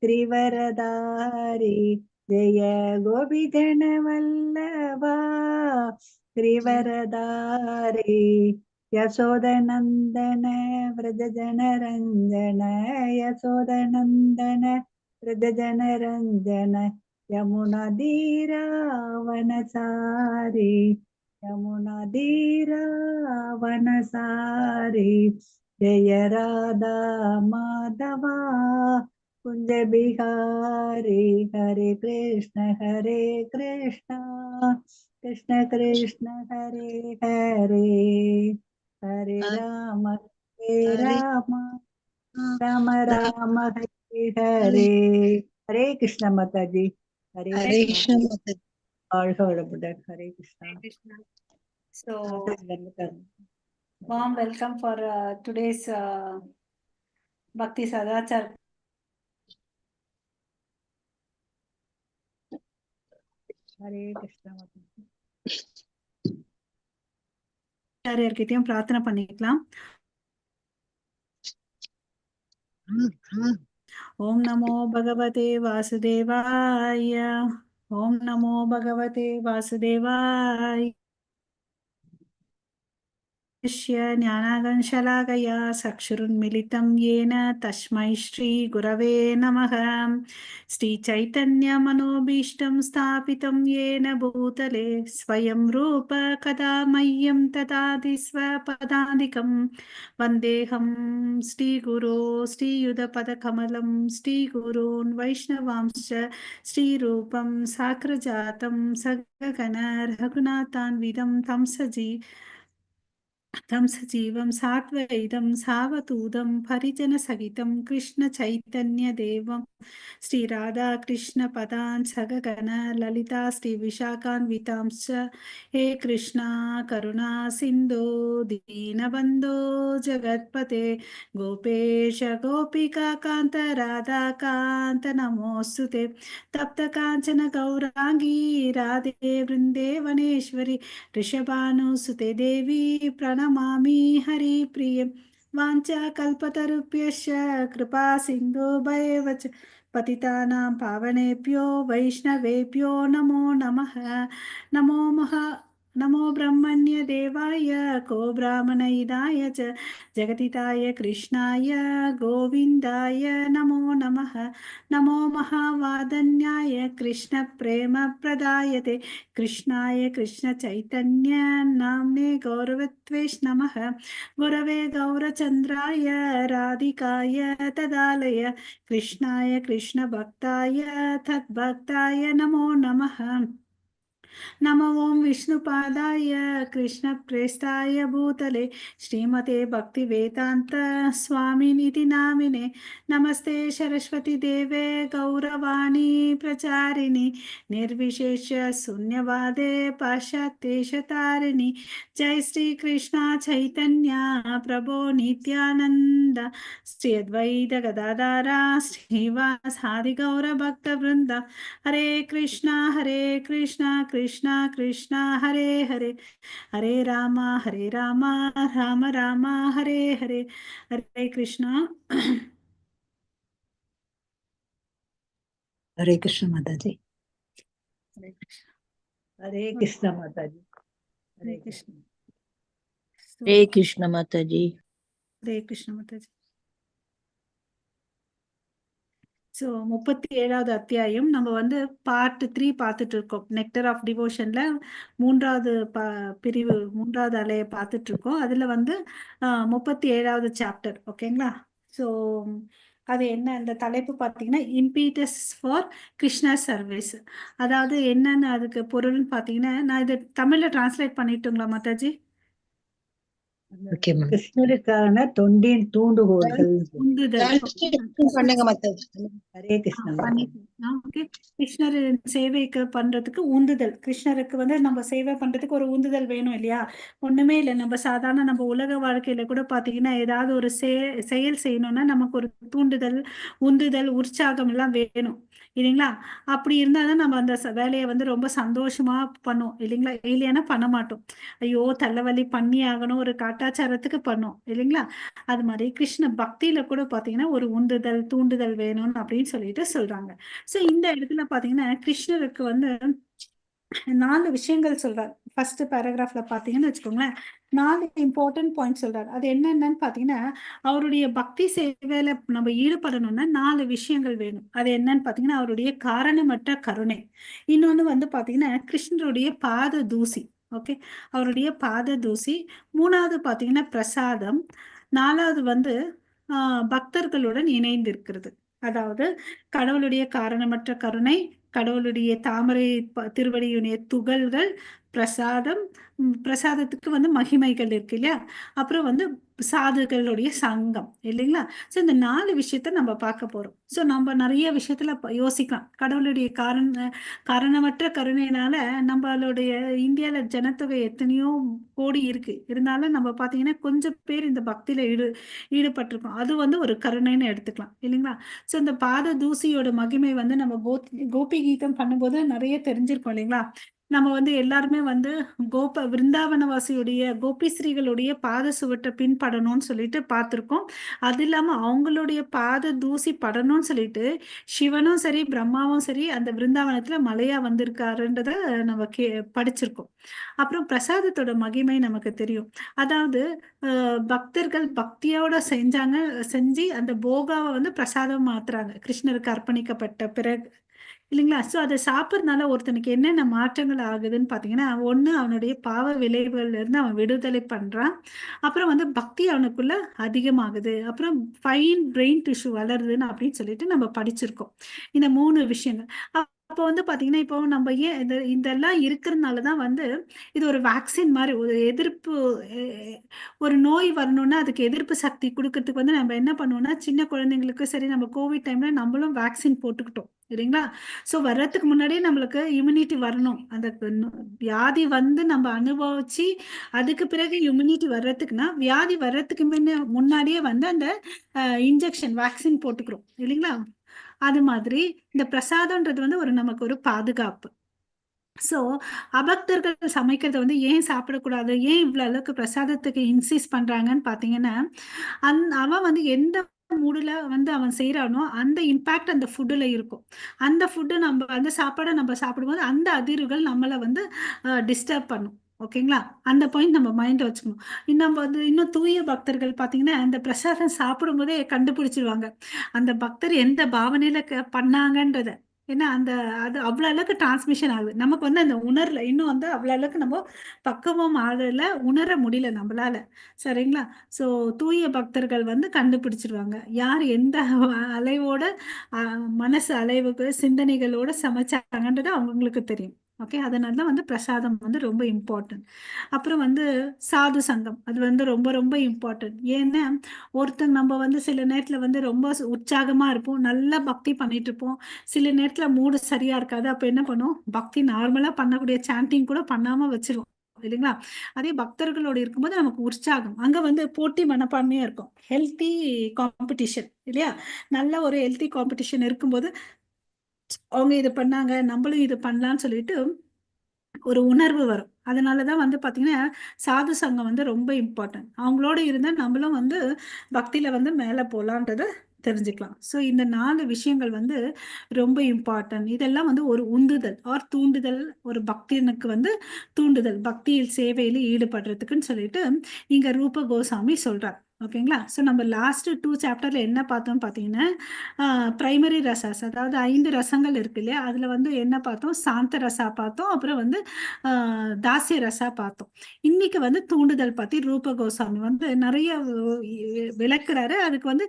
त्रिवरदारी जय गोपीजनवल्लभा त्रिवरदारी यशोदनन्दन व्रजजनरञ्जन यशोदनन्दन व्रजजनरञ्जन यमुनाधीरावनसारी यमुनाधीरावनसारी जय राधा माधवा कुंज बिहारी हरे कृष्ण कृष्ण कृष्ण हरे हरे हरे राम राम राम हरे हरे हरे कृष्ण माता जी हरे कृष्ण हरे Krishna So warm welcome for today's Bhakti Sadachar. हरे कृष्ण யார்கிட்டயும் பிரார்த்தனை பண்ணிக்கலாம். ஓம் நமோ பகவதே வாசுதேவாய. ஓம் நமோ பகவதே வாசுதேவாய. ज्ञानागंशलाकया चक्षुरुन्मिलितं येन तस्मै श्रीगुरवे नमः. श्रीचैतन्यमनोभीष्टं स्थापितं येन भूतले स्वयं रूप कदा मह्यं ददाति स्वपदादिकं. वन्देऽहं श्रीगुरो श्रीयुतपदकमलं श्रीगुरून् वैष्णवांश्च श्रीरूपं साग्रजातं सगगण रघुनाथान्वितं तं सजीवं साद्वैतं सावधूतं परिजनसहितं कृष्णचैतन्यदेवं श्रीराधाकृष्णपदान् सगगण ललिता श्रीविशाखान्वितांश्च. हे कृष्णा करुणा सिन्धो दीनबन्धो जगत्पते गोपेश गोपिकान्त राधाकान्त नमोऽस्तु ते. तप्तकाञ्चन गौराङ्गी राधे वृन्देवनेश्वरि ऋषभानुसुते देवी प्रणमामि हरिप्रिये. वाञ्छाकल्पतरुभ्यश्च कृपा सिन्धुभ्येव च पतितानां पावनेभ्यो वैष्णवेभ्यो नमो नमः. नमो ब्रह्मण्य देवाय को ब्राह्मणहिताय च जगदिताय कृष्णाय गोविन्दाय नमो नमः. नमो महावादन्याय कृष्णप्रेमप्रदायते कृष्णाय कृष्णचैतन्य नाम्ने गौरवत्वेष नमः. गुरवे गौरचन्द्राय राधिकाय तदालय कृष्णाय कृष्णभक्ताय तद्भक्ताय नमो नमः. नमो ओं विष्णुपादाय कृष्णप्रेष्ठाय भूतले श्रीमते भक्तिवेदान्त स्वामिनिति नामिने. नमस्ते सरस्वती देवे गौरवाणी प्रचारिणि निर्विशेष शून्यवादे पाश्चात्येशतारिणि. जय श्री कृष्ण चैतन्य प्रभो नित्यानंद श्री अद्वैत गदाधरा श्रीवासादि गौर भक्त वृंद. हरे कृष्णा कृष्णा कृष्णा हरे हरे हरे राम राम राम हरे हरे. हरे कृष्णा. हरे कृष्ण माता जी. हरे कृष्ण माता जी. हरे कृष्ण. हरे कृष्ण माता जी. हरे कृष्ण माता जी. ஸோ 37வது அத்தியாயம் நம்ம வந்து பார்ட் 3 பார்த்துட்டு இருக்கோம். நெக்டர் ஆஃப் டிவோஷன்ல மூன்றாவது பிரிவு, மூன்றாவது அலையை பார்த்துட்டு இருக்கோம். அதுல வந்து 37வது சாப்டர். ஓகேங்களா? ஸோ அது என்ன, அந்த தலைப்பு பார்த்தீங்கன்னா இம்பீட்டஸ் ஃபார் கிருஷ்ணா சர்வீஸ். அதாவது என்னன்னு அதுக்கு பொருள்னு பார்த்தீங்கன்னா, நான் இதை தமிழ்ல டிரான்ஸ்லேட் பண்ணிட்டுங்களா மாதாஜி? கிருஷ்ணருக்கான தொண்டின் தூண்டுகோள்கள். உந்துதல். ஹரே கிருஷ்ண. ஓகே. கிருஷ்ணரின் சேவைக்கு பண்றதுக்கு உந்துதல், கிருஷ்ணருக்கு வந்து நம்ம சேவை பண்றதுக்கு ஒரு உந்துதல் வேணும் இல்லையா? ஒண்ணுமே இல்லை, நம்ம சாதாரண நம்ம உலக வாழ்க்கையில கூட பாத்தீங்கன்னா ஏதாவது ஒரு செயல் செய்யணும்னா நமக்கு ஒரு தூண்டுதல், உந்துதல், உற்சாகம் எல்லாம் வேணும் இல்லைங்களா? அப்படி இருந்தாதான் நம்ம அந்த வேலையை வந்து ரொம்ப சந்தோஷமா பண்ணுவோம் இல்லைங்களா? இல்லையானா பண்ண மாட்டோம். ஐயோ தலைவலி பண்ணி ஆகணும், ஒரு காட்டாச்சாரத்துக்கு பண்ணோம் இல்லைங்களா? அது மாதிரி கிருஷ்ண பக்தியில கூட பாத்தீங்கன்னா ஒரு உந்துதல், தூண்டுதல் வேணும்னு அப்படின்னு சொல்லிட்டு சொல்றாங்க. சோ இந்த இடத்துல பாத்தீங்கன்னா கிருஷ்ணருக்கு வந்து 4 விஷயங்கள் சொல்றாரு. ஃபர்ஸ்ட் பேராகிராஃப்ல பாத்தீங்கன்னு வச்சுக்கோங்களேன், 4 இம்பார்ட்டன்ட் பாயிண்ட் சொல்றாரு. அது என்னென்னன்னு பாத்தீங்கன்னா, அவருடைய பக்தி சேவையில நம்ம ஈடுபடணும்னா 4 விஷயங்கள் வேணும். அது என்னன்னு பாத்தீங்கன்னா, அவருடைய காரணமற்ற கருணை. இன்னொன்னு வந்து பாத்தீங்கன்னா கிருஷ்ணருடைய பாத தூசி. ஓகே, அவருடைய பாத தூசி. 3வது பாத்தீங்கன்னா பிரசாதம். 4வது வந்து பக்தர்களுடன் இணைந்து இருக்கிறது. அதாவது கடவுளுடைய காரணமற்ற கருணை, கடவுளுடைய தாமரை திருவடியுடைய துகள்கள், பிரசாதம், பிரசாதத்துக்கு வந்து மகிமைகள் இருக்கு இல்லையா? அப்புறம் வந்து சாதுகளுடைய சங்கம் இல்லைங்களா? சோ இந்த 4 விஷயத்த நம்ம பார்க்க போறோம். சோ நம்ம நிறைய விஷயத்துல யோசிக்கலாம். கடவுளுடைய காரணமற்ற கருணையினால நம்மளுடைய இந்தியால ஜனத்தொகை எத்தனையோ கோடி இருக்கு. இருந்தாலும் நம்ம பாத்தீங்கன்னா கொஞ்சம் பேர் இந்த பக்தியில ஈடுபட்டிருக்கோம். அது வந்து ஒரு கருணைன்னு எடுத்துக்கலாம் இல்லைங்களா? சோ இந்த பாத தூசியோட மகிமை வந்து நம்ம கோபி கீதம் பண்ணும்போது நிறைய தெரிஞ்சிருக்கோம் இல்லைங்களா? நம்ம வந்து எல்லாருமே வந்து விருந்தாவனவாசியுடைய கோபிஸ்ரீகளுடைய பாத சுவற்றை பின்படணும்னு சொல்லிட்டு பார்த்திருக்கோம். அது இல்லாம அவங்களுடைய பாத தூசி படணும்னு சொல்லிட்டு சிவனும் சரி பிரம்மாவும் சரி அந்த விருந்தாவனத்துல மலையா வந்திருக்காருன்றத நம்ம படிச்சிருக்கோம். அப்புறம் பிரசாதத்தோட மகிமை நமக்கு தெரியும். அதாவது பக்தர்கள் பக்தியோட செஞ்சு அந்த போகாவை வந்து பிரசாதம் மாத்துறாங்க கிருஷ்ணருக்கு அர்ப்பணிக்கப்பட்ட பிறகு இல்லைங்களா? சோ அதை சாப்பிட்றதுனால ஒருத்தனுக்கு என்னென்ன மாற்றங்கள் ஆகுதுன்னு பாத்தீங்கன்னா, ஒண்ணு அவனுடைய பாவ விளைவுகள்ல இருந்து அவன் விடுதலை பண்றான். அப்புறம் வந்து பக்தி அவனுக்குள்ள அதிகமாகுது. அப்புறம் ஃபைன் பிரெயின் டிஷ்யூ வளருதுன்னு அப்படின்னு சொல்லிட்டு நம்ம படிச்சிருக்கோம். இந்த 3 விஷயங்கள். அப்போ வந்து பாத்தீங்கன்னா இப்போ நம்ம ஏன் இதெல்லாம் இருக்கிறதுனாலதான் வந்து இது ஒரு வேக்சின் மாதிரி, ஒரு எதிர்ப்பு ஒரு நோய் வரணும்னா அதுக்கு எதிர்ப்பு சக்தி கொடுக்கறதுக்கு வந்து நம்ம என்ன பண்ணுவோம்னா, சின்ன குழந்தைங்களுக்கு சரி, நம்ம கோவிட் டைம்ல நம்மளும் வேக்சின் போட்டுக்கிட்டோம் இல்லைங்களா? சோ வர்றதுக்கு முன்னாடியே நம்மளுக்கு இம்யூனிட்டி வரணும். அந்த வியாதி வந்து நம்ம அனுபவிச்சு அதுக்கு பிறகு இம்யூனிட்டி வர்றதுக்குன்னா, வியாதி வர்றதுக்கு முன்னாடியே வந்து அந்த இன்ஜெக்ஷன் வேக்சின் போட்டுக்கிறோம் இல்லைங்களா? அது மாதிரி இந்த பிரசாதம்ன்றது வந்து நமக்கு ஒரு பாதுகாப்பு. சோ அபக்தர்கள் சமைக்கிறத வந்து ஏன் சாப்பிடக்கூடாது, ஏன் இவ்வளவு அளவுக்கு பிரசாதத்துக்கு இன்சிஸ்ட் பண்றாங்கன்னு பாத்தீங்கன்னா, அவன் வந்து எந்த மூடுல வந்து அவன் செய்யறானோ அந்த இம்பாக்ட் அந்த ஃபுட்டுல இருக்கும். அந்த ஃபுட்டு நம்ம அந்த சாப்பாடை நம்ம சாப்பிடும்போது அந்த அதிர்வுகள் நம்மளை வந்து டிஸ்டர்ப் பண்ணும். ஓகேங்களா? அந்த பாயிண்ட் நம்ம மைண்ட் வச்சுக்கணும். நம்ம வந்து இன்னும் தூய பக்தர்கள் பாத்தீங்கன்னா அந்த பிரசாதம் சாப்பிடும் போதே கண்டுபிடிச்சிருவாங்க அந்த பக்தர் எந்த பாவனையில பண்ணாங்கன்றத. ஏன்னா அது அவ்வளவு அளவுக்கு டிரான்ஸ்மிஷன் ஆகுது. நமக்கு வந்து அந்த உணரல, இன்னும் வந்து அவ்வளவு அளவுக்கு நம்ம பக்குவம் ஆகல, உணர முடியல நம்மளால. சரிங்களா? சோ தூய பக்தர்கள் வந்து கண்டுபிடிச்சிருவாங்க யார் எந்த அலைவோட மனசு அலைவுக்கு சிந்தனைகளோட சமைச்சாங்கன்றது அவங்களுக்கு தெரியும். ஓகே, அதனாலதான் வந்து பிரசாதம் வந்து ரொம்ப இம்பார்ட்டன்ட். அப்புறம் வந்து சாது சங்கம், அது வந்து ரொம்ப ரொம்ப இம்பார்ட்டன்ட். ஏன்னா ஒருத்தங்க நம்ம வந்து சில நேரத்துல வந்து ரொம்ப உற்சாகமா இருப்போம், நல்லா பக்தி பண்ணிட்டு இருப்போம். சில நேரத்துல மூடு சரியா இருக்காது. அப்ப என்ன பண்ணுவோம், பக்தி நார்மலா பண்ணக்கூடிய சாண்டிங் கூட பண்ணாம வச்சிருவோம் இல்லைங்களா? அதே பக்தர்களோடு இருக்கும்போது நமக்கு உற்சாகம், அங்க வந்து போட்டி மனப்பான்மையா இருக்கும். ஹெல்த்தி காம்படிஷன் இல்லையா? நல்ல ஒரு ஹெல்த்தி காம்படிஷன் இருக்கும்போது அவங்க இது பண்ணாங்க நம்மளும் இது பண்ணலாம்னு சொல்லிட்டு ஒரு உணர்வு வரும். அதனாலதான் வந்து பாத்தீங்கன்னா சாது சங்கம் வந்து ரொம்ப இம்பார்ட்டன்ட். அவங்களோட இருந்தா நம்மளும் வந்து பக்தியில வந்து மேல போலான்றத தெரிஞ்சுக்கலாம். சோ இந்த 4 விஷயங்கள் வந்து ரொம்ப இம்பார்ட்டன்ட். இதெல்லாம் வந்து ஒரு உந்துதல் ஆர் தூண்டுதல், ஒரு பக்தியனுக்கு வந்து தூண்டுதல், பக்தியில் சேவையில ஈடுபடுறதுக்குன்னு சொல்லிட்டு இங்க ரூப கோசாமி சொல்றார். ஓகேங்களா? சோ நம்ம லாஸ்ட் 2 சாப்டர்ல என்ன பார்த்தோம் பாத்தீங்கன்னா, பிரைமரி ரசாஸ், அதாவது 5 ரசங்கள் இருக்கு இல்லையா? அதுல வந்து என்ன பார்த்தோம், சாந்த ரசா பார்த்தோம், அப்புறம் வந்து தாசிய ரசா பார்த்தோம். இன்னைக்கு வந்து தூண்டுதல் பத்தி ரூப கோசாமி வந்து நிறைய விளக்குறாரு. அதுக்கு வந்து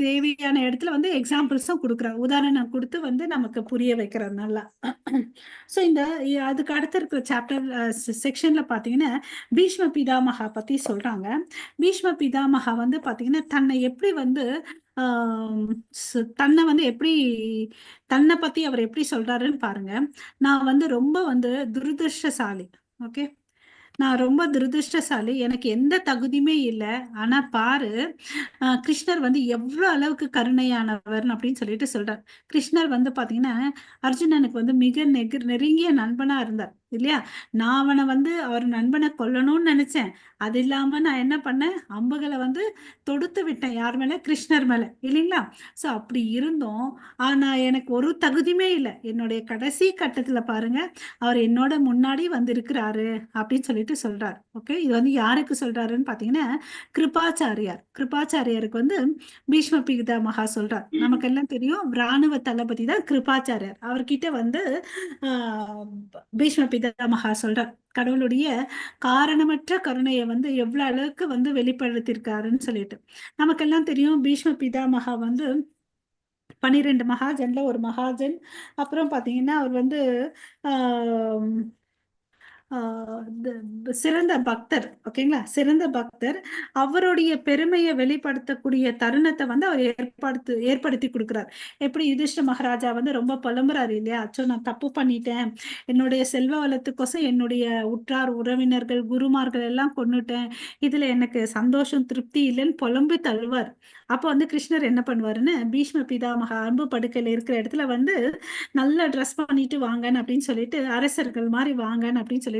தேவையான இடத்துல வந்து எக்ஸாம்பிள்ஸும் கொடுக்குறாரு, உதாரணம் கொடுத்து வந்து நமக்கு புரிய வைக்கிறார் நல்லா. சோ அதுக்கு அடுத்து இருக்கிற சாப்டர் செக்ஷன்ல பாத்தீங்கன்னா பீஷ்ம பிதாமகா பத்தி சொல்றாங்க. பீஷ்ம பிதாமகா வந்து பாத்தீங்கன்னா தன்னை எப்படி வந்து ஆம், தன்னை வந்து எப்படி தன்னை பத்தி அவர் எப்படி சொல்றாருன்னு பாருங்க. நான் வந்து ரொம்ப வந்து துரதிருஷ்டசாலி. ஓகே, நான் ரொம்ப துரதிருஷ்டசாலி, எனக்கு எந்த தகுதியுமே இல்லை. ஆனா பாரு, கிருஷ்ணர் வந்து எவ்வளவு அளவுக்கு கருணையானவர் அப்படின்னு சொல்லிட்டு சொல்றார். கிருஷ்ணர் வந்து பாத்தீங்கன்னா அர்ஜுனனுக்கு வந்து மிக நெருங்கிய நண்பனா இருந்தார் இல்லையா. நான் அவனை வந்து அவர் நண்பனை கொல்லணும்னு நினைச்சேன். அது இல்லாம நான் என்ன பண்ணேன், அம்புகளை வந்து தொடுத்து விட்டேன். யார் மேல? கிருஷ்ணர் மேல, இல்லைங்களா. சோ அப்படி இருந்தோம். ஆனா எனக்கு ஒரு தகுதியுமே இல்லை. என்னுடைய கடைசி கட்டத்துல பாருங்க, அவர் என்னோட முன்னாடி வந்து இருக்கிறாரு அப்படின்னு சொல்லிட்டு சொல்றாரு. ஓகே, இது வந்து யாருக்கு சொல்றாருன்னு பாத்தீங்கன்னா கிருபாச்சாரியாருக்கு வந்து பீஷ்ம பிதாமகா சொல்றார். நமக்கெல்லாம் தெரியும், ராணுவ தளபதி தான் கிருபாச்சாரியார். அவர்கிட்ட வந்து ஆஹ் பீஷ்ம பிதாமகா சொல்றார், கடவுளுடைய காரணமற்ற கருணையை வந்து எவ்வளவு அளவுக்கு வந்து வெளிப்படுத்தியிருக்காருன்னு சொல்லிட்டு. நமக்கெல்லாம் தெரியும், பீஷ்ம பிதாமகா வந்து 12 மகாஜன்ல ஒரு மகாஜன். அப்புறம் பாத்தீங்கன்னா அவர் வந்து ஆஹ் சிறந்த பக்தர். ஓகேங்களா, சிறந்த பக்தர். அவருடைய பெருமையை வெளிப்படுத்தக்கூடிய தருணத்தை வந்து அவர் ஏற்படுத்தி கொடுக்கிறார். எப்படி யுதிஷ்ட மகாராஜா வந்து ரொம்ப புலம்புறாரு இல்லையா, அச்சோ நான் தப்பு பண்ணிட்டேன், என்னுடைய செல்வ வளத்துக்கோசம் என்னுடைய உற்றார் உறவினர்கள் குருமார்கள் எல்லாம் கொன்னுட்டேன், இதுல எனக்கு சந்தோஷம் திருப்தி இல்லைன்னு புலம்பி தள்ளுவார். அப்போ வந்து கிருஷ்ணர் என்ன பண்ணுவாருன்னு, பீஷ்ம பிதாமகா அன்பு படுக்கையில இருக்கிற இடத்துல வந்து நல்லா ட்ரெஸ் பண்ணிட்டு வாங்கன்னு அப்படின்னு சொல்லிட்டு, அரசர்கள் மாதிரி வாங்கன்னு அப்படின்னு சொல்லிட்டு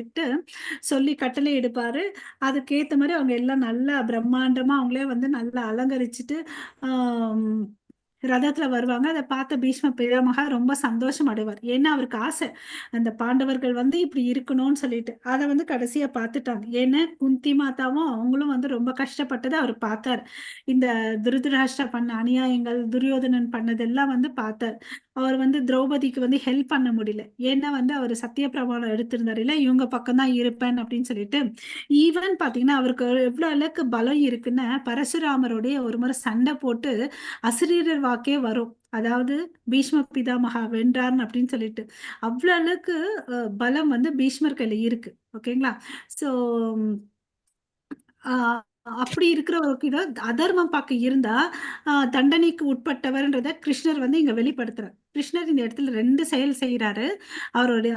சொல்லி கட்டளை எடுப்பாரு. அதுக்கேத்த மாதிரி அவங்க எல்லாம் நல்லா பிரம்மாண்டமா அவங்களே வந்து நல்லா அலங்கரிச்சுட்டு ஆஹ் ரதத்துல வருவாங்க. அதை பார்த்த பீஷ்ம பிதாமகா ரொம்ப சந்தோஷம் அடைவார். ஏன்னா அவருக்கு ஆசை, அந்த பாண்டவர்கள் வந்து இப்படி இருக்கணும்னு சொல்லிட்டு. அதை வந்து கடைசியா பார்த்துட்டாங்க. ஏன்னா குந்தி மாதாவும் அவங்களும் வந்து ரொம்ப கஷ்டப்பட்டதை அவர் பார்த்தார். இந்த திருதராஷ்டிரா பண்ண அநியாயங்கள், துரியோதனன் பண்ணதெல்லாம் வந்து பார்த்தார். அவர் வந்து திரௌபதிக்கு வந்து ஹெல்ப் பண்ண முடியல. ஏன்னா வந்து அவர் சத்திய பிரமாணம் எடுத்திருந்தாரு இல்ல, இவங்க பக்கம் தான் இருப்பேன் அப்படின்னு சொல்லிட்டு. ஈவன் பாத்தீங்கன்னா அவருக்கு எவ்வளவு அளவுக்கு பலம் இருக்குன்னு, பரசுராமருடைய ஒரு முறை சண்டை போட்டு அசிரீரர் வாக்கே வரும். அதாவது பீஷ்ம பிதாமகா வென்றார்னு அப்படின்னு சொல்லிட்டு. அவ்வளவு அளவுக்கு பலம் வந்து பீஷ்மர் கையில இருக்கு. ஓகேங்களா. சோ அப்படி இருக்கிறவருக்கு இதை அதர்மம் பார்க்க இருந்தா தண்டனைக்கு உட்பட்டவர்ன்றத கிருஷ்ணர் வந்து இங்க வெளிப்படுத்துறார். கிருஷ்ணர் இந்த இடத்துல 2 செயல் செய்யறாரு. அவருடைய